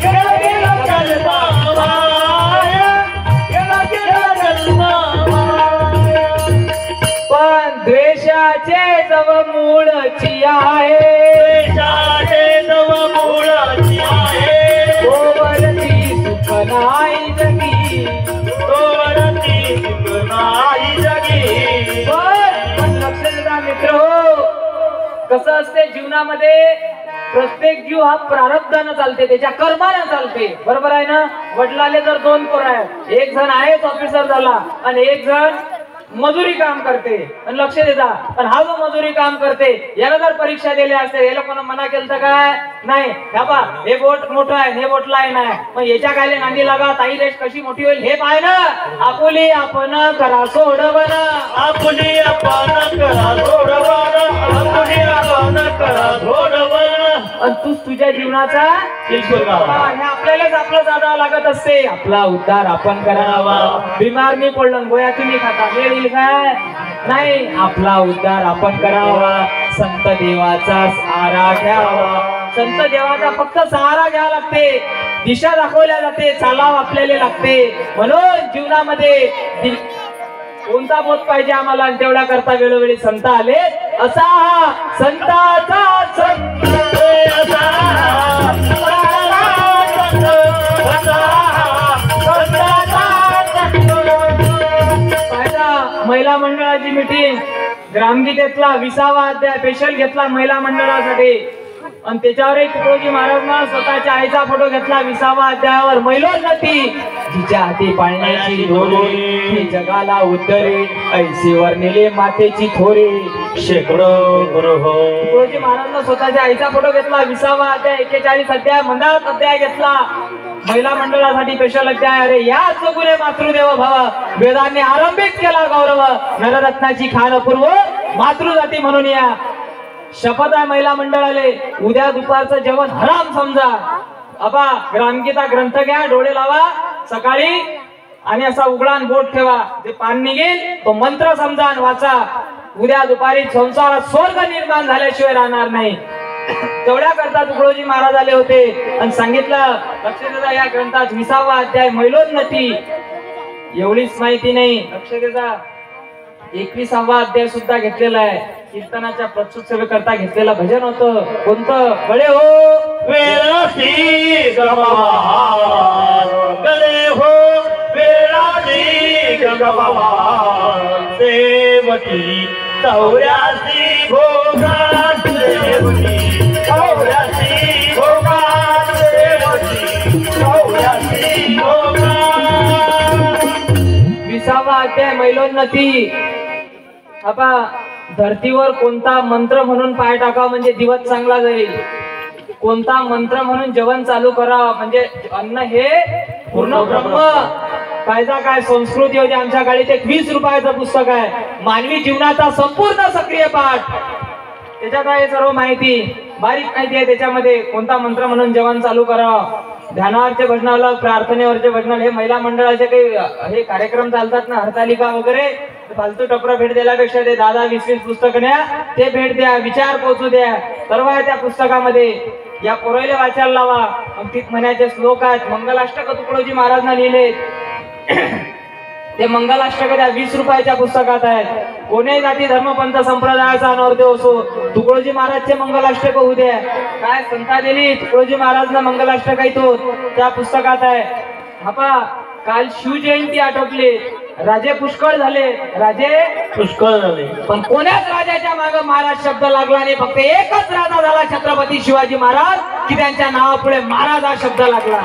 गेला गेला जन्म वाया, गेला गेला जन्म वाया. पण द्वेषाचे जव मूळची आहे, द्वेषाचे जव मूळची आहे, तोवरती सुख नाही जगी, तोवरती सुख नाही जगी. पण लक्ष देता मित्र हो, कसं असते जीवनामध्ये प्रत्येक जीव हा प्रारब्धानं चालते, त्याच्या कर्मानं चालते. बरोबर आहे ना? वडिलाले जर 2 पोरं आहेत, एक जण आयएएस ऑफिसर झाला आणि एक जण मजुरी काम करते. आणि लक्ष देता, पण हा जो मजुरी काम करते याला जर परीक्षा दिल्या असते याला कोणा मना केलं काय? नाही. बा हे बोट मोठं आहे, हे बोट लहान आहे, मग याच्या काय नांदी लागा, ताई देश कशी मोठी होईल हे पाय ना. आपुली आपण करा सोडवण, आपुली आपण करा सोडवण, आपुली आपण करा सोडवण. आणि तूच तुझ्या जीवनाचा ईश्वर गावा. हे आपल्यालाच आपलं साधावं लागत असते. आपला उद्धार आपण करावा. बिमार मी पडलं गोया तुम्ही खाता वेळ येईल काय? नाही. आपला उद्धार आपण करावा. संत देवाचा सहारा घ्यावा. संत देवाचा फक्त सहारा घ्यावा लागते. दिशा दाखवल्या जाते, चालाव आपल्याला लागते. म्हणून जीवनामध्ये कोणता बोध पाहिजे आम्हाला, तेवढ्या करता वेळोवेळी संत आले. असा हा संताचा संत, महिला मंडळाची मीटिंग, ग्रामगीतेतला 20वा अध्याय स्पेशल घेतला महिला मंडळासाठी. आणि त्याच्यावर तुकडोजी महाराजांना स्वतःच्या आईचा फोटो घेतला 20वा अध्यायावर. महिलोन्नती जिच्या हाती पाळण्याची दोरी, जगाला उद्धरे ऐसी वर्णिले मातेची थोरी. शेकडो ग्रह. तुकडोजी महाराजांना स्वतःच्या आईचा फोटो घेतला 20वा अध्याय. 41 अध्याय मंडळात अध्याय घेतला महिला मंडळासाठी स्पेशल अध्याय. अरे या चुकुले मातृदेव भव, वेदांनी आरंभिक केला गौरव, नररत्नाची खान पूर्व मातृजाती म्हणून या. शपथ आहे महिला मंडळाले, उद्या दुपारचं जेवण हराम समजा. अबा ग्रामगीता ग्रंथ घ्या, डोळे लावा सकाळी आणि असा उघडान बोट ठेवा. जे पान निघेल तो मंत्र समजा आणि वाचा. उद्या दुपारी संसारात स्वर्ग निर्माण झाल्याशिवाय राहणार नाही. तेवढ्या करता तुकडोजी महाराज आले होते आणि सांगितलं, लक्ष देता या ग्रंथात 20वा अध्याय महिलोन्नती. एवढीच माहिती नाही, लक्ष देता 21वा अध्याय सुद्धा घेतलेला आहे. कीर्तनाच्या प्रस्तुत सेवेकरता घेतलेलं भजन होतं. कोणतं? गळे हो वेळासी गमवार, गळे हो वेळासी गमवार. देवती 84 भोगात, देवती 84 भोगात, देवती 84 भोगात. 20वा अध्याय महिलोन्नती. आपा धर्तीवर कोणता मंत्र म्हणून पाय टाका म्हणजे दिवस चांगला जाईल, कोणता मंत्र म्हणून जेवण चालू करा म्हणजे अन्न हे पूर्ण ब्रह्म. कायदा काय संस्कृती होती आमच्या काळात. एक 20 रुपयाचं पुस्तक आहे, मानवी जीवनाचा संपूर्ण सक्रिय पाठ. त्याच्यात आहे सर्व माहिती, बारीक माहिती आहे त्याच्यामध्ये. कोणता मंत्र म्हणून जेवण चालू करा, ध्यानावरचे भजनाला, प्रार्थनेवरचे भजनाला, हे महिला मंडळाचे काही हे कार्यक्रम चालतात ना, हरतालिका वगैरे, फालतू टपरा भेट दिल्यापेक्षा ते 10-20 पुस्तक न्या, ते भेट द्या, विचार पोहोचू द्या, सर्व आहे त्या पुस्तकामध्ये. या पोरायला वाचायला लावा. अंकित म्हणायचे श्लोक आहेत, मंगलाष्टक तुकडोजी महाराजांना लिहिले. ते मंगलाष्टक त्या 20 रुपयाच्या पुस्तकात आहेत. कोणीही जाती धर्मपंथ संप्रदायाचा अनवर्थ असो, तुकडोजी महाराजचे मंगलाष्टक होऊ द्या. काय संता दिली तुकडोजी महाराजना मंगलाष्टक आहे त्या पुस्तकात आहे. हा काल शिवजयंती आटोपली, राजे पुष्कळ झाले, राजे पुष्कळ झाले, पण कोण्याच राजाच्या मागे महाराज शब्द लागला नाही. फक्त एकच राजा झाला छत्रपती शिवाजी महाराज, की त्यांच्या नावापुढे महाराज हा शब्द लागला.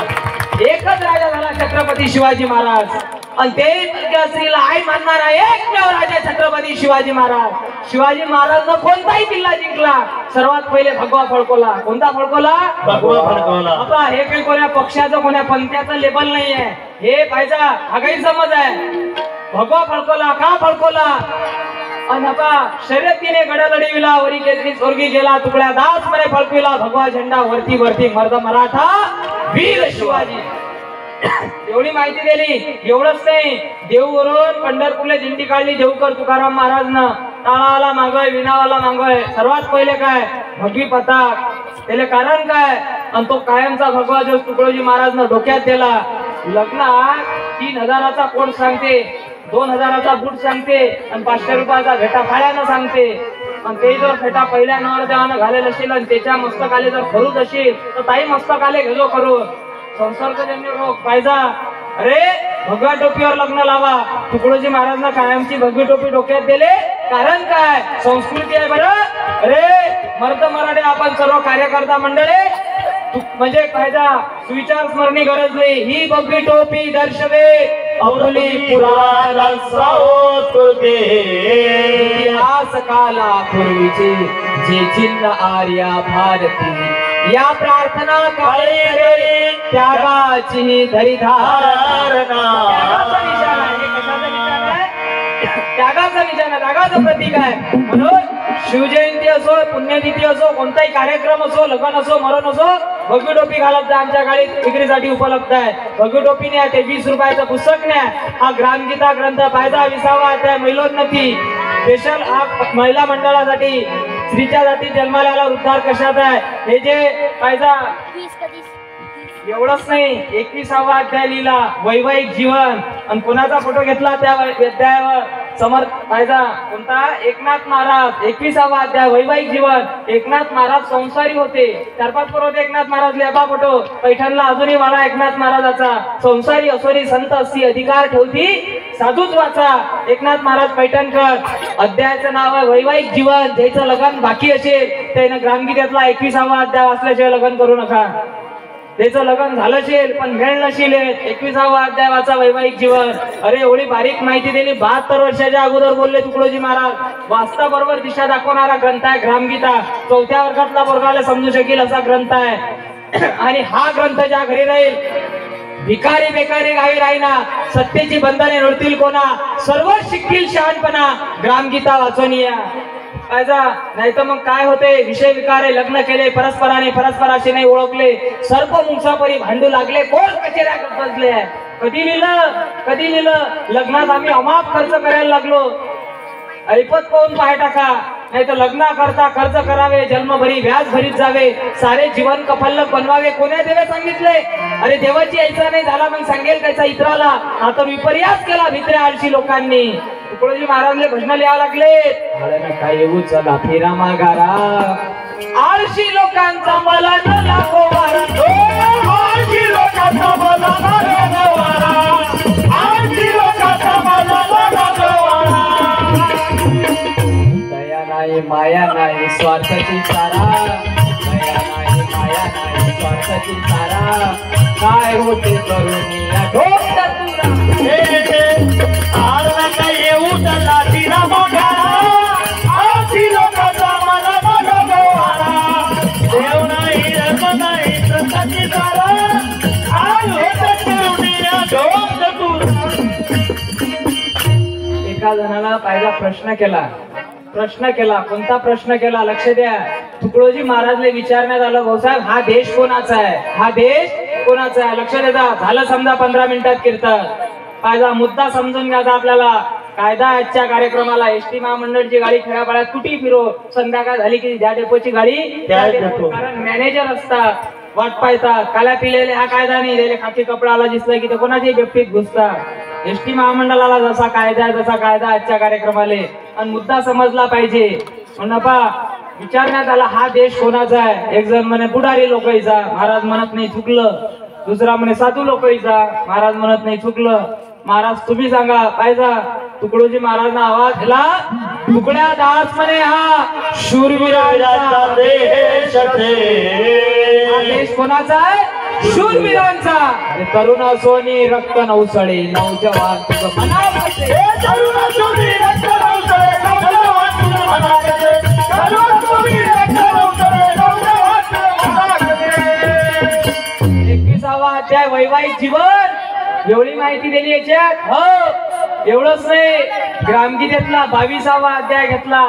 एकच राजा झाला छत्रपती शिवाजी महाराज, आणि ते स्त्रीला आई मानणारा एकमेव राजा छत्रपती शिवाजी महाराज. शिवाजी महाराजनं कोणताही किल्ला जिंकला, सर्वात पहिले भगवा फडकवला. कोणता फडकवला? भगवा फडकवला. बाबा हे काही कोण्या पक्षाचं कोण्या पंथाचं लेबल नाही आहे, हे पाहिजे हा गैरसमज आहे. भगवा फडकवला. का फडकवला? आणि आता शर्यतीने गडा लढविला, वरी केसरी स्वर्गी गेला, तुकड्या दास मने फडकविला, भगवा झेंडा वरती वरती मर्द मराठा वीर शिवाजी. एवढी माहिती दिली. एवढंच नाही, देऊवरून पंढरपूरला दिंडी काढली देऊकर तुकाराम महाराजनं. टाळावाला मागोय, विणावाला मागोय. सर्वात पहिले काय? भगवी पताक. त्याला कारण काय? आणि तो कायमचा भगवा जो तुकडोजी महाराजनं डोक्यात दिला. लग्नात 3000चा कोट सांगते, 2000चा बूट सांगते, आणि 500 रुपयाचा भेटा फाळ्यानं सांगते. आणि ते जर फेटा पहिल्या नवरदेवानं घालेल असेल आणि त्याच्या मस्तकाले जर खरूच असेल तर ताई मस्तकाले घेजो करू. संसर्गजन्य रोग पाहिजा. अरे भगव्या टोपीवर लग्न लावा. तुकडोजी महाराजांना कायमची भगवी टोपी डोक्यात दिले. कारण काय? संस्कृती आहे बरं. अरे मर्द मराठे आपण सर्व कार्यकर्ता मंडळे म्हणजे पाहिजा सुविचार स्मरणी गरज नाही. ही भगवी टोपी दर्शवे आपली पुराण संस्कृती. इतिहास काला पूर्वीचे जे चिन्ह आर्या भारती, या प्रार्थना काळे त्यागाची धरिधारणा. त्यागाचा निशाणा, त्यागाचं प्रतीक आहे. म्हणून शिवजयंती असो, पुण्यतिथी असो, कोणताही कार्यक्रम असो, लग्न असो, मरण असो, भगवी टोपी घालत जा. आमच्या गाडीत विक्रीसाठी उपलब्ध आहे. भगवी टोपी न्या, ते 20 रुपयाचं पुस्तक न्या. हा ग्रामगीता ग्रंथ पाहिजा 20वा अध्याय महिलोन्नती स्पेशल हा महिला मंडळासाठी. स्त्रीच्या जाती जन्माला उद्धार कशात आहे हे जे पाहिजा. एवढंच नाही, 21वा अध्याय लिहिला वैवाहिक जीवन. आणि कोणाचा फोटो घेतला त्या अध्यायावर? समर्थ पाहिजा कोणता? एकनाथ महाराज. 21वा अध्याय वैवाहिक जीवन. एकनाथ महाराज संसारी होते. 4-5 पोर होते एकनाथ महाराज. लेबा फोटो पैठणला अजूनही वाला एकनाथ महाराजाचा. संसारी असोरी संत असी अधिकार ठेवती साधूच वाचा. एकनाथ महाराज पैठणकर. अध्यायाचं नाव आहे वैवाहिक जीवन. ज्याचं लग्न बाकी असेल त्यानं ग्रामगीतेतला 21वा अध्याय वाचल्याशिवाय लग्न करू नका. त्याचं लग्न झालं असेल पण मेळ नशील 21वा अध्याय वाचा वैवाहिक जीवन. अरे एवढी बारीक माहिती दिली. 72 वर्षाच्या अगोदर बोलले तुकडोजी महाराज. वाचता बरोबर दिशा दाखवणारा ग्रंथ आहे ग्रामगीता. 4थ्या वर्गातला वर्गाला समजू शकेल असा ग्रंथ आहे. आणि हा ग्रंथ ज्या घरी राहील भिकारी बेकारी गावी राहीना. सत्तेची बंधने नडतील कोणा. सर्व शिकतील शहाणपणा. ग्रामगीता वाचून या पाहिजा. नाही तर मग काय होते? विषय विकारे लग्न केले परस्पराने, परस्पराशी नाही ओळखले, सर्प मुंगसापरी भांडू लागले, कोण कचेऱ्या बसले. कधी लिहिलं लग्नात आम्ही अमाप खर्च करायला लागलो. ऐपत पाहून पाय टाका. नाही तर लग्न करता खर्च करावे, जन्मभरी व्याज भरीत जावे, सारे जीवन कफल्लक बनवावे. कोण्या देवे सांगितले? अरे देवाची ऐसा नाही झाला मग सांगेल त्याचा इतराला. आता विपर्यास केला भित्र्या आळशी लोकांनी. तुकडोजी महाराजले भजन लिहावं लागले. काय येऊ चला फेरा मागारा. आळशी लोकांचा मला न लाखो वारा. आळशी लोकांचा मला न लाखो वारा. आळशी लोकांचा मला न लाखो वारा. दया नाही माया नाही स्वार्थाची तारा. दया नाही माया नाही स्वार्थाची तारा. काय होते करून या ढोकता तुरा. येऊ चला तिरा मोठा. आज एका जणाला पाहिला प्रश्न केला कोणता प्रश्न केला लक्ष द्या. तुकडोजी महाराजले विचारण्यात आलं भाऊसाहेब हा देश कोणाचा आहे लक्ष द्या. झालं समजा 15 मिनिटात कीर्तन. पाहिजा मुद्दा समजून घ्यायचा आपल्याला. कायदा आजच्या कार्यक्रमाला एसटी महामंडळची गाडी खेड्यापाड्यात कुठेही फिरो संध्याकाळ झाली की ज्या डेपोची गाडी त्या डेपो. कारण मॅनेजर असतात वाट पाहतात काल्या पिलेले हा कायदा नाही दिले खाकी कपडाला दिसलं की ते कोणाच्याही बेपटीत घुसतात. एसटी महामंडळाला जसा कायदा आजच्या कार्यक्रमाले आणि मुद्दा समजला पाहिजे. म्हणपा विचारण्यात आला हा देश कोणाचा आहे. एक जण म्हणे पुढारी लोकांचा. महाराज म्हणत नाही चुकलं. दुसरा म्हणे साधू लोकांचा. महाराज म्हणत नाही चुकलं. महाराज तुम्ही सांगा पाहिजा. तुकडोजी महाराजना आवाज दिला. तुकड्या दास म्हणे हा शूरवीरांचा देश कोणाचा आहे शूरवीरांचा. तरुण सोनी रक्त नवसळे नौजवान अध्याय वैवाहिक जीवन एवढी माहिती दिली याच्यात. हो एवढंच नाही ग्रामगीतेतला 22वा अध्याय घेतला.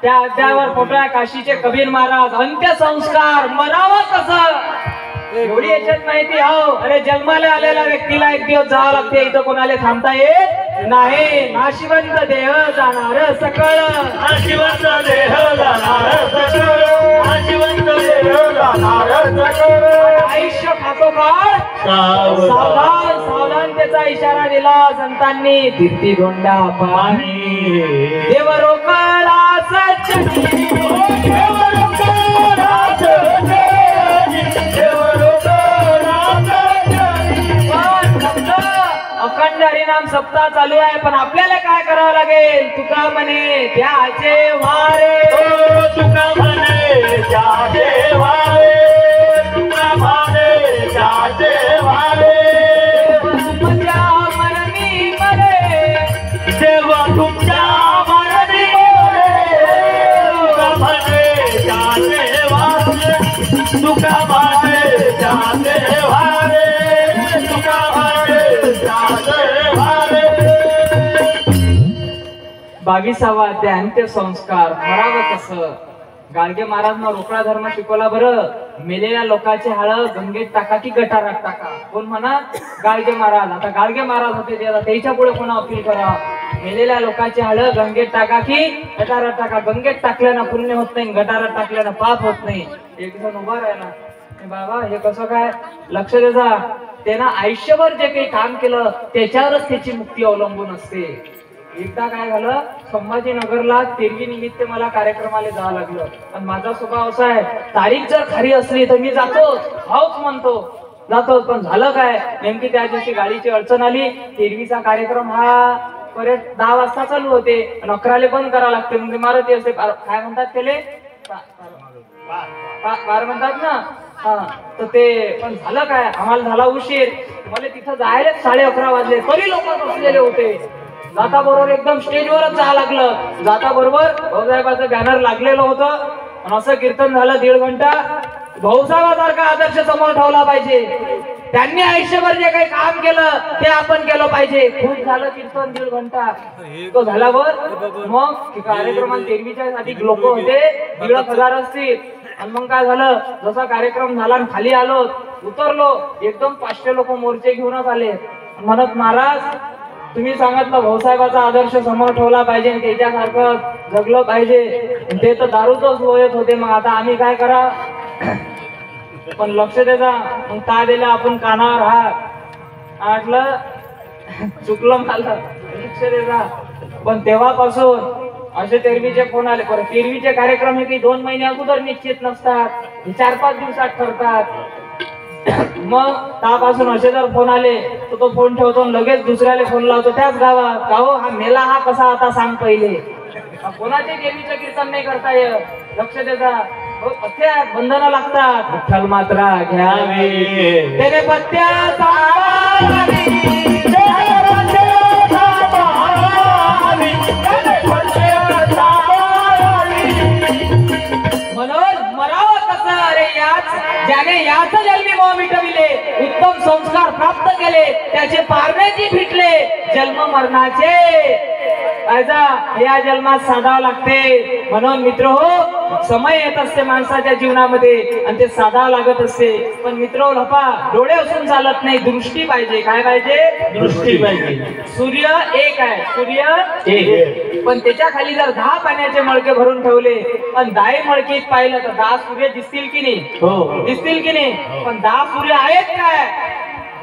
त्या अध्यायावर फोटो काशीचे कबीर महाराज अंत्यसंस्कार मरावं कसं एवढी याच्यात माहिती. हो अरे जन्माला आलेल्या व्यक्तीला एक दिवस जावं लागते. इथं कोणाला थांबता येत नाही. नाशिवंत देह जाणार सकळ नाशिवंत देह जाणार सकळ नाशिवंत देह जाणार सकळ. आयुष्य खातो काळ सावधानतेचा इशारा दिला संतांनी. तीर्थी धोंडा पाणी देव रोकळा अखंड हरिनाम सप्ताह चालू आहे. पण आपल्याला काय करावं लागेल. तुका म्हणे त्याचे वारे तुका म्हणे त्याचे वारे तुका म्हणे त्याचे वारे तुमच्या मरणी मरे देव तुमच्या मरणी तुका म्हणे त्याचे वारे तुका म्हणे त्याचे वारे तुका म्हणे त्याचे वारे. 22वा अध्याय अंत्यसंस्कार मरावं कसं. गाडगे महाराजनं रोकडा धर्म शिकवला. बरं मेलेल्या लोकांचे हाळ गंगेत टाका की गटारात टाका. कोण म्हणा गाडगे महाराज. आता गाडगे महाराज होते त्याच्या पुढे कोणा अपील करा. मेलेल्या लोकांचे हाळ गंगेत टाका की गटारात टाका. गंगेत टाकल्यानं पुण्य होत नाही गटारात टाकल्यानं पाप होत नाही. एक जण उभा राहिला बाबा हे कसं काय. लक्ष द्यायचा. त्यानं आयुष्यभर जे काही काम केलं त्याच्यावरच त्याची मुक्ती अवलंबून असते. एकदा काय झालं संभाजीनगरला तेरवी निमित्त मला कार्यक्रमाला जावं लागलं. आणि माझा स्वभाव असा आहे तारीख जर खरी असली तर मी जातोच हाऊच म्हणतो जातोच. पण झालं काय नेमकी त्या दिवशी गाडीची अडचण आली. तेरवीचा कार्यक्रम हा परत 10 वाजता चालू होते आणि 11 बंद करावं लागते. म्हणजे मारुती असते काय म्हणतात त्याले पार म्हणतात ना. हा तर ते पण झालं काय आम्हाला झाला उशीर. मला तिथं जायला 11:30 वाजले तरी लोक बसलेले होते. जाता बरोबर एकदम स्टेजवरच जावं लागलं. जाता बरोबर भाऊसाहेबाचं बॅनर लागलेलं होतं आणि असं कीर्तन झालं 1.5 घंटा. भाऊसाहेबासारखा आदर्श समोर ठेवला पाहिजे. त्यांनी आयुष्यभर जे काही काम केलं ते आपण केलं पाहिजे. खूप झालं कीर्तन 1.5 घंटा. तो झाल्यावर मग कार्यक्रमात तेरवीच्या साठी लोक होते 1,500 असतील. आणि मग काय झालं जसा कार्यक्रम झाला आणि खाली आलो उतरलो एकदम 500 लोक मोर्चे घेऊनच आले. म्हणत महाराज तुम्ही सांगितलं भाऊसाहेबाचा आदर्श समोर ठेवला पाहिजे त्याच्यासारखं जगलं पाहिजे. ते तर दारूच लोयत होते. मग आता आम्ही काय करा. पण लक्ष द्यायचा. मग काय दिलं आपण कानावर हात म्हटलं चुकलं मला लक्ष द्यायचा. पण तेव्हापासून असे तेरवीचे फोन आले. पण तेरवीचे कार्यक्रम हे काही 2 महिने अगोदर निश्चित नसतात. 4-5 दिवसात ठरतात. मग त्यापासून असे जर फोन आले तर तो फोन ठेवतो लगेच दुसऱ्याला फोन लावतो त्याच गावात. का हो हा मेला हा कसा आता सांग पहिले. कोणाचे देवीचं कीर्तन नाही करता येत. लक्ष द्यायचा. पथ्या बंधनं लागतात. विठ्ठल मात्रा घ्यावी त्याने पथ्या म्हणून मरावं कसं. अरे ज्याने याच जन्मी मोह मिटविले उत्तम संस्कार प्राप्त केले त्याचे पारण्याची फिटले जन्म मरणाचे. आयजा या जन्मात साधावं लागते. म्हणून मित्र हो, समय येत असते माणसाच्या जीवनामध्ये आणि ते साधावं लागत असते. पण मित्र लपा, डोळे असून चालत नाही, दृष्टी पाहिजे. काय पाहिजे? दृष्टी पाहिजे. सूर्य एक आहे, सूर्य एक. पण त्याच्या खाली जर 10 पाण्याचे मळके भरून ठेवले पण 10 मळकीत पाहिलं तर 10 सूर्य दिसतील की नाही? हो. दिसतील की नाही? पण 10 सूर्य आहेत काय?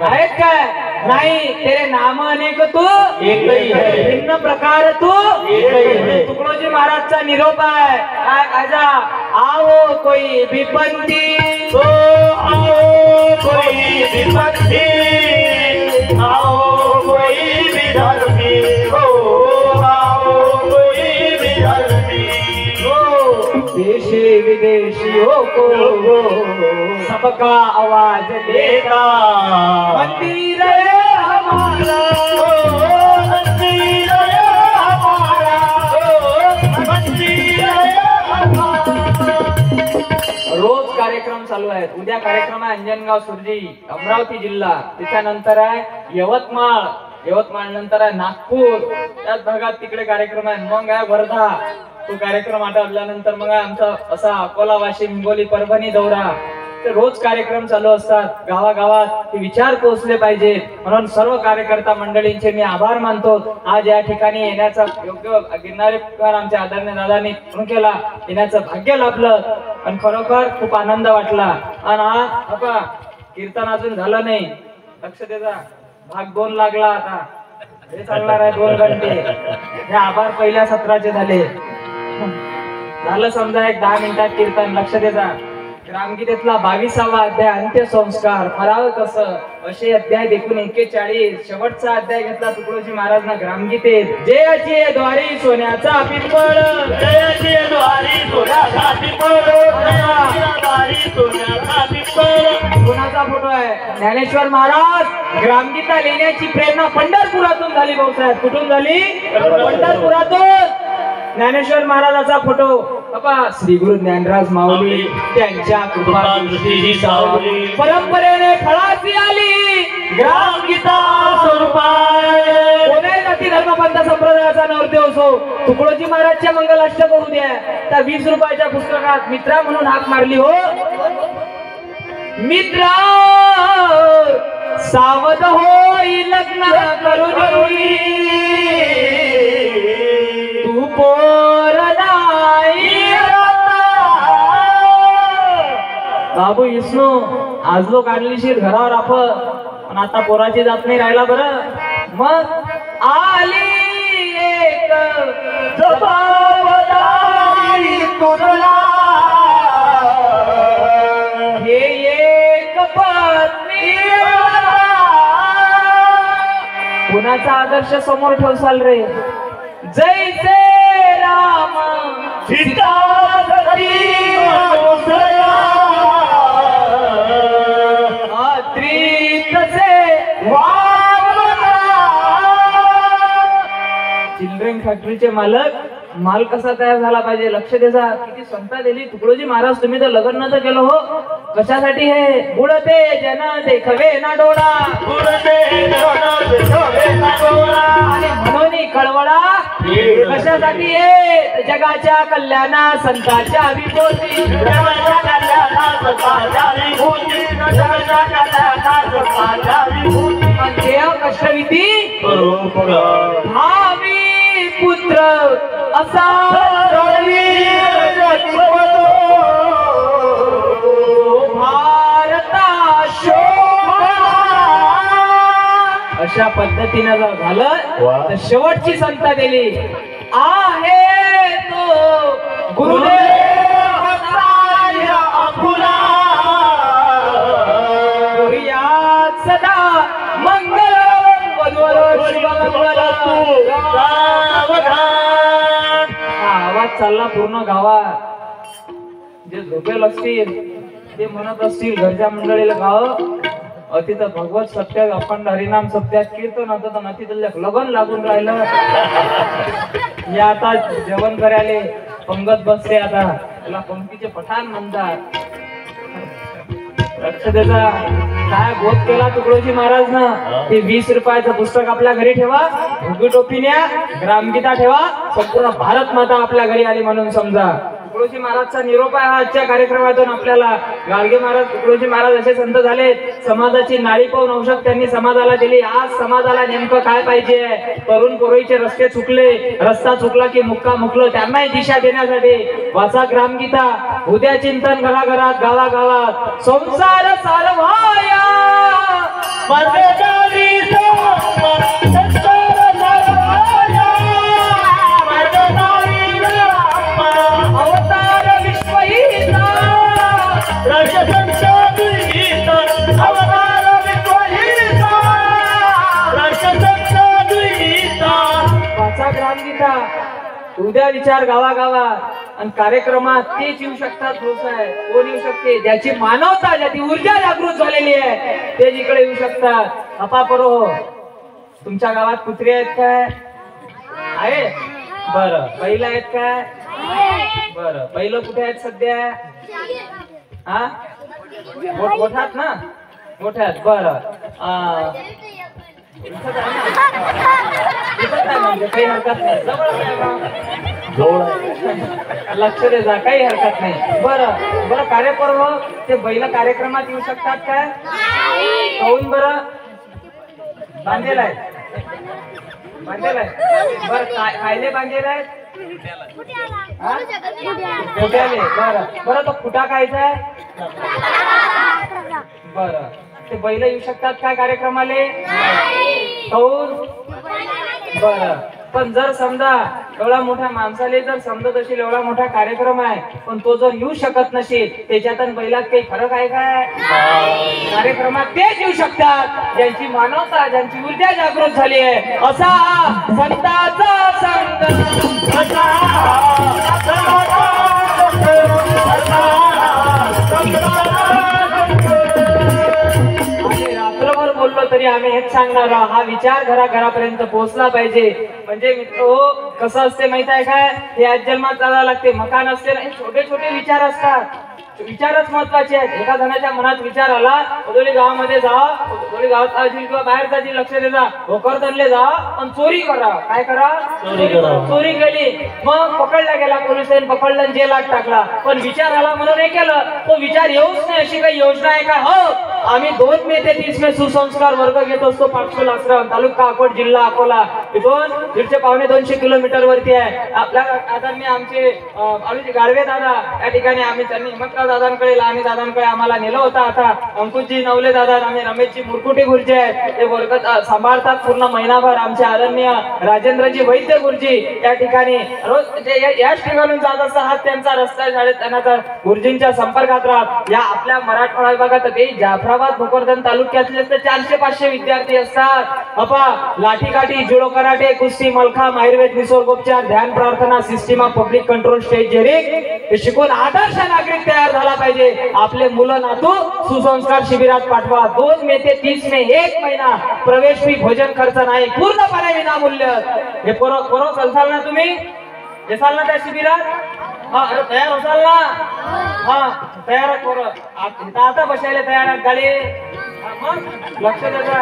आहेत काय? नाही. तेरे नाम अनेक तू एक ही है, भिन्न प्रकार तू एक ही है. तुकडोजी महाराजचा निरोप आहे. काय आजा आओ कोई विपंती तो आओ कोई विपत्ति, आओ कोई विधर्मी, हो आओ कोई विधर्मी, हो देशी विदेशी हो को सबका आवाज देगा मंदिर है हमारा, मंदिर है हमारा, मंदिर है हमारा. रोज कार्यक्रम चालू आहेत. उद्या कार्यक्रम आहे अंजनगाव सुरजी अमरावती जिल्हा, त्याच्यानंतर आहे यवतमाळ नंतर आहे नागपूर, त्याच भागात तिकडे कार्यक्रम आहे. मग आहे वर्धा, तो कार्यक्रम आटोपल्यानंतर मग आहे आमचा असा अकोला, वाशिम, हिंगोली, परभणी दौरा. ते रोज कार्यक्रम चालू असतात. गावागावात ते विचार पोहोचले पाहिजेत. म्हणून सर्व कार्यकर्ता मंडळींचे मी आभार मानतो. आज या ठिकाणी येण्याचा योग्य गिरणारे आमच्या आदरणीय दादांनी केला, येण्याचं भाग्य लाभलं आणि खरोखर खूप आनंद वाटला. आणि हा कीर्तन अजून झालं नाही, लक्ष द्या. भाग 2 लागला, आता हे चालणार आहे 2 घंटे. हे आभार पहिल्या सत्राचे झाले. झालं समजा एक 10 मिनिटात कीर्तन. लक्ष द्या. ग्रामगीतेतला 22वा अध्याय अंत्यसंस्कार करावं कसं, असे अध्याय देखून 41. शेवटचा अध्याय घेतला तुकडोजी महाराज ना ग्रामगीतेत. जयाची द्वारी सोन्याचा पिंपळ, जयाची द्वारी सोन्याचा पिंपळ, जयाची द्वारी सोन्याचा पिंपळ. कोणाचा फोटो आहे? ज्ञानेश्वर महाराज. ग्रामगीता लिहिण्याची प्रेरणा पंढरपुरातून झाली. भाऊसाहेब कुठून झाली? पंढरपुरातून. ज्ञानेश्वर महाराजाचा फोटो बाबा श्री गुरु ज्ञानराज माऊली त्यांच्या कृपा दृष्टी सावली, परंपरेने फळाची आली ग्रामगीता स्वरूपाय. कोणत्याही जाती धर्मपंथ संप्रदायाचा नवरदेव असो, तुकडोजी महाराजच्या मंगलाष्टक करू द्या. त्या 20 रुपयाच्या पुस्तकात मित्रा म्हणून हाक मारली. हो मित्रा सावध होई लग्न करू देई, तू पोर नाही. बाबू विष्णू आज लोक आणलीशीर घरावर आपण, आता पोराची जात नाही राहिला. बरं मग आली एक जबाबदारी तुला, हे एक पत्नी. कुणाचा आदर्श समोर ठेवसाल रे? जैसे राम सीता सती अनुसया, अत्रित से वामना. चिल्ड्रन फॅक्टरीचे माल कसा तयार झाला पाहिजे? लक्ष द्या. किती संस्था दिली तुकडोजी महाराज. तुम्ही तर लग्न नव्हतं केलं हो. कशासाठी? हे बुडते जन देखवे ना डोळा, गुरुदेव जन देखवे ना डोळा. आणि म्हणून कळवळा कशासाठी? हे जगाच्या कल्याणा संतांच्या विभूती, जगाच्या कल्याणात संतांच्या विभूती, जगाच्या कल्याणात संतांच्या विभूती. देह कष्टविधी बरोबर भावी पुत्र असा भारता शोभा. अशा पद्धतीनं जर झालं तर शेवटची संत दिली आहे तो गुरुदेव अपुला. करूयात सदा मंगल वधूवर शुभमंगल. आवाज चालला पूर्ण गावात. जे झोपेल असतील ते म्हणत असतील घरच्या मंडळीला गाव तिथं भगवत सत्य अखंड हरिनाम सत्यात कीर्तन होतं ना, तिथं लगन लागून राहिलं. हे आता जेवण करायले पंगत बसते. आता त्याला पंक्तीचे पठाण म्हणतात. लक्ष द्यायचा. काय बोध केला तुकडोजी महाराज ना. ते 20 रुपयाचं पुस्तक आपल्या घरी ठेवा, घुगू टोपी न्या, ग्रामगीता ठेवा, संपूर्ण भारत माता आपल्या घरी आली म्हणून समजा. तुकडोजी महाराजचा निरोप आहे आजच्या कार्यक्रमातून आपल्याला. गाडगे महाराज, तुकडोजी महाराज असे संत झाले, समाजाची नाळी पाहून औषध त्यांनी समाजाला दिली. आज समाजाला नेमकं काय पाहिजे? तरुण पोरीचे रस्ते चुकले, रस्ता चुकला की मुक्का मुकलं, त्यांनाही दिशा देण्यासाठी वाचा ग्रामगीता. उद्या चिंतन घराघरात, गावागावात, संसार सारवाया मर्ददारी अवतार विश्वहिता राष्ट्रसंत दुहिता अवतार विश्वहिता राष्ट्रसंत दुहिता. वाचा ग्रामगीता. उद्या विचार गावागावात आणि कार्यक्रमात तेच येऊ शकतात. आहे कोण येऊ शकते? ज्याची मानवता, ज्याची ऊर्जा जागृत झालेली आहे ते इकडे येऊ शकतात. अपापरो, तुमच्या गावात कुत्रे आहेत काय? आहे. बरं. बैल आहेत काय? बरं. बैल कुठे आहेत सध्या? हा, मोठ्यात ना, मोठ्यात. बरं. दिसत आहे म्हणजे काही हरकत नाही. लक्ष दे जा, काही हरकत नाही. बरं बरं. कार्यपर्व ते बैल कार्यक्रमात येऊ शकतात काय? काहून बरं? बांधलेला आहे, बांधलेला आहे. बरं. कायले बांधलेला आहे? फुट्याले. बरं बरं. तो फुटा खायचा आहे? बरं. ते बैल येऊ शकतात काय कार्यक्रमाले? काहून? बरं. पण जर समजा एवढा मोठ्या माणसाले जर समजत असेल एवढा मोठा कार्यक्रम आहे, पण तो जर येऊ शकत नसेल, त्याच्यात आणि बैलात काही फरक आहे काय? कार्यक्रमात तेच येऊ शकतात ज्यांची मानवता, ज्यांची ऊर्जा जागृत झाली आहे. असा हा संतांचा संत, रात्रभर बोललो तरी आम्ही हेच सांगणार, हा विचार घराघरापर्यंत पोहोचला पाहिजे. म्हणजे मित्र कसं असते माहित आहे काय? हे आज जन्मात जायला लागते. मकान असते ना, छोटे छोटे विचार असतात. विचारच महत्वाचे आहेत. एका जणाच्या मनात विचार आला, ओदोली गावामध्ये जा, ओदोली गावात असतील किंवा बाहेर जातील, लक्ष दे जा, भोकरदनले जा आणि चोरी करा. काय करा? चोरी केली. मग पकडला गेला, पोलिसांनी पकडलं, जेलात टाकला. पण विचार आला म्हणून हे केलं. तो विचार येऊच नाही अशी काही योजना आहे का? हो, आम्ही 2 मे ते 30 मे सुसंस्कार वर्ग घेत असतो. पाठशेल आश्रम, तालुका अकोट, जिल्हा अकोला. इथून 150-200 किलोमीटर वरती आहे. आपल्या आदरणीय आमचे गाडवे दादा या ठिकाणी आम्ही त्यांनी हिम्मतराव दादांकडे, लहानी दादांकडे आम्हाला नेलं होतं. आता अंकुशजी नवले दादा आणि रमेशजी मुरकुटे गुरुजी आहेत, ते वर्ग सांभाळतात पूर्ण महिनाभर. आमचे आदरणीय राजेंद्रजी वैद्य गुरुजी या ठिकाणी रोज याच ठिकाणून जात असतात. हा त्यांचा रस्ता, शाळेत त्यांना गुरुजींच्या संपर्कात राहत. या आपल्या मराठवाडा विभागात ते जाफराबाद, भोकरदन तालुक्यातले 400-500 विद्यार्थी असतात. अपा लाठीकाठी, जुडो कराटे, कुस्ती, मलखांब, आयुर्वेद, निसर्गोपचार, ध्यान, प्रार्थना, system of public control, stage jarring हे शिकून आदर्श नागरिक तयार झाला पाहिजे. आपले मुलं नातू सुसंस्कार शिबिरात पाठवा. 2 मे ते 30 मे 1 महिना प्रवेश फी, भोजन खर्च नाही, पूर्णपणे विनामूल्य. हे पोरं चालसाल ना तुम्ही? येसाल ना त्या शिबिरात? हा, अरे तयार होसाल ना? हा, तयार पोरं आता बसायला तयार आहेत गाडी. मग लक्ष द्या.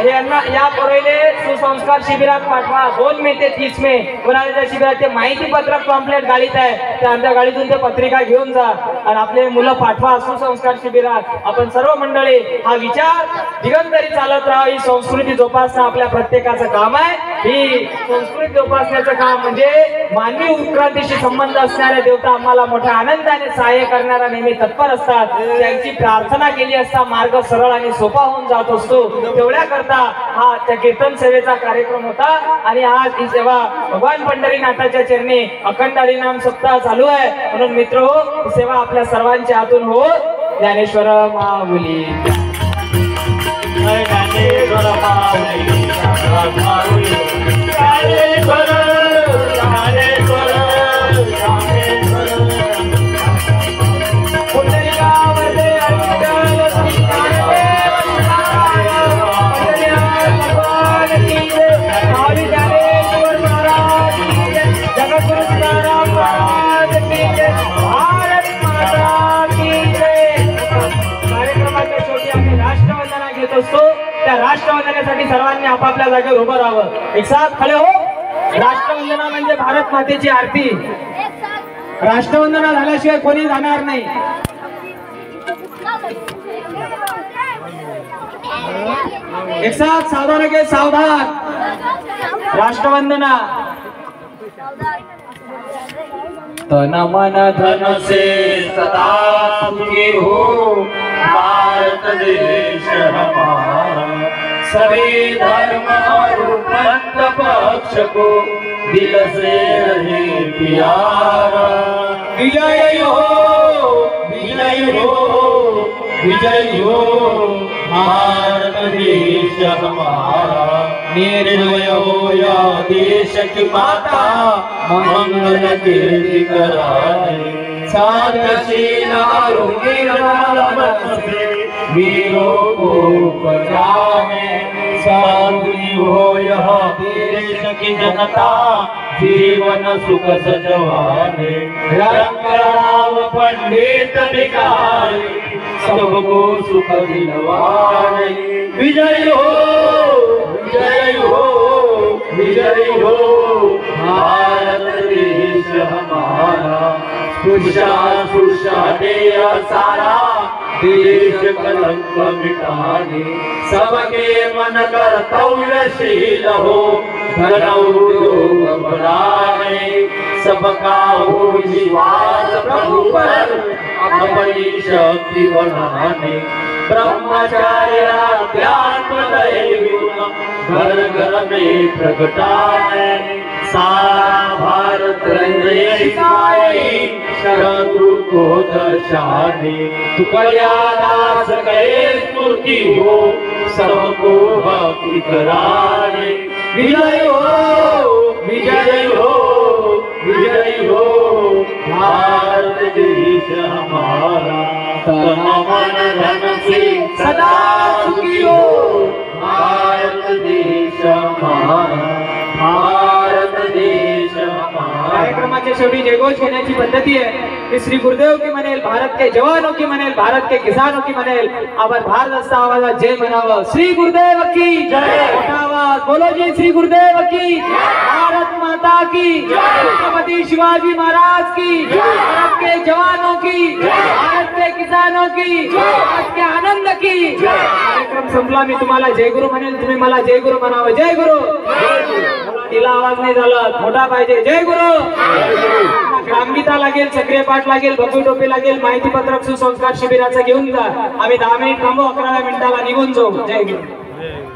यांना या पोराले सुसंस्कार शिबिरात पाठवा. 2 मे ते 30 मे कोणाच्या शिबिरात ते माहिती पत्रक पॉम्पलेट गाडीत आहे, त्या आमच्या गाडीतून ते पत्रिका घेऊन जा आणि आपले मुलं पाठवा सुसंस्कार शिबिरात. आपण सर्व मंडळी हा विचार दिगंतरी चालत राहा. ही संस्कृती जोपासणं आपल्या प्रत्येकाचं काम आहे. ही संस्कृती जोपासण्याचं काम म्हणजे मानवी उत्क्रांतीशी संबंध असणाऱ्या देवता आम्हाला मोठ्या आनंदाने सहाय्य करणारा नेहमी तत्पर असतात. त्यांची प्रार्थना केली असता मार्ग सरळ आणि सोपा होऊन जात असतो. तेवढ्या करता हा त्या कीर्तन सेवेचा कार्यक्रम होता आणि आज ही सेवा भगवान पंढरीनाथाच्या चरणी अखंड हरिनाम सप्ताह चालू आहे. म्हणून मित्र हो, ही सेवा आपल्या सर्वांच्या हातून हो. ज्ञानेश्वर माऊली, ज्ञानेश्वर माऊली, ज्ञानेश्वर, ज्ञानेश्वर, ज्ञानेश्वर. पुंडलिकामध्ये अविचल श्रीकांतदेव भगवान की जय. माऊली ज्ञानेश्वर महाराज की जय. जगद्गुरु तुकाराम महाराज की जय. भारत माता की जय. सर्वांनी आपापल्या जागेवर उभं राहावं. एक साथ खडे हो. राष्ट्रवंदना म्हणजे भारत मातेची आरती. राष्ट्रवंदना झाल्याशिवाय कोणी जाणार नाही. एक साथ सावधान के सावधान. राष्ट्रवंदना. तन मन धन से सदा सुखी हो भारत देश हमारा. सभी धर्म और पंथ पक्ष को दिल से रहे प्यारा. विजय हो विजय हो विजय हो भारत देश हमारा. निर्भय हो या देश की माता मंगल कीर्ति कराए. साधशील वीरों को बचाए. साधुनी हो यह देश की जनता जीवन सुख सजवाने. रंग राम पंडित भिखारी सबको सुख दिलवाने. विजय हो विजय हो विजय हो भारत देश हमारा. सुषा दे सारा देश कलंक मिटाने. सबके मन कर्तव्यशील हो धन उद्योग बढ़ाने. सबका हो विश्वास प्रभु पर अपनी शक्ति बढ़ाने. ब्रह्मचार्य अध्यात्म दैव घर घर में प्रगटाए. सारा भारत शत्रु को दर्शाने. तुकड़िया दास गए स्मृति हो सबको भक्ति कराने. विजय हो विजय हो विजय हो भारत देश हमारा. तन मन धन से सदा सुखी हो भारत देश हमारा. भारत देश हमारा. कार्यक्रमाच्या शेवटी जयघोष घेण्याची पद्धती आहे की श्री गुरुदेव की म्हणेल, भारत के जवानों की म्हणेल, भारत के किसानों की म्हणेल. आपण भारत असता आवाजात जय म्हणावं. श्री गुरुदेव की जय. मोठा आवाज बोलो जी. श्री गुरुदेव की. भारत माता की. छत्रपति शिवाजी महाराज की. भारत के जवानों की. भारत के किसानों की. भारत के आनंद की. कार्यक्रम संपला. मी तुम्हाला जय गुरु म्हणेल, तुम्ही मला जय गुरु म्हणावं. जय गुरु. तिला आवाज नाही झाला, मोठा पाहिजे. जय गुरु. ग्रामगीता लागेल, सक्रिय पाठ लागेल, भगवी टोपी लागेल, माहिती पत्रक सुसंस्कार शिबिराचं घेऊन जा. आम्ही 10 मिनिट थांबू, 11व्या मिनिटाला निघून जाऊ. जय गुरु.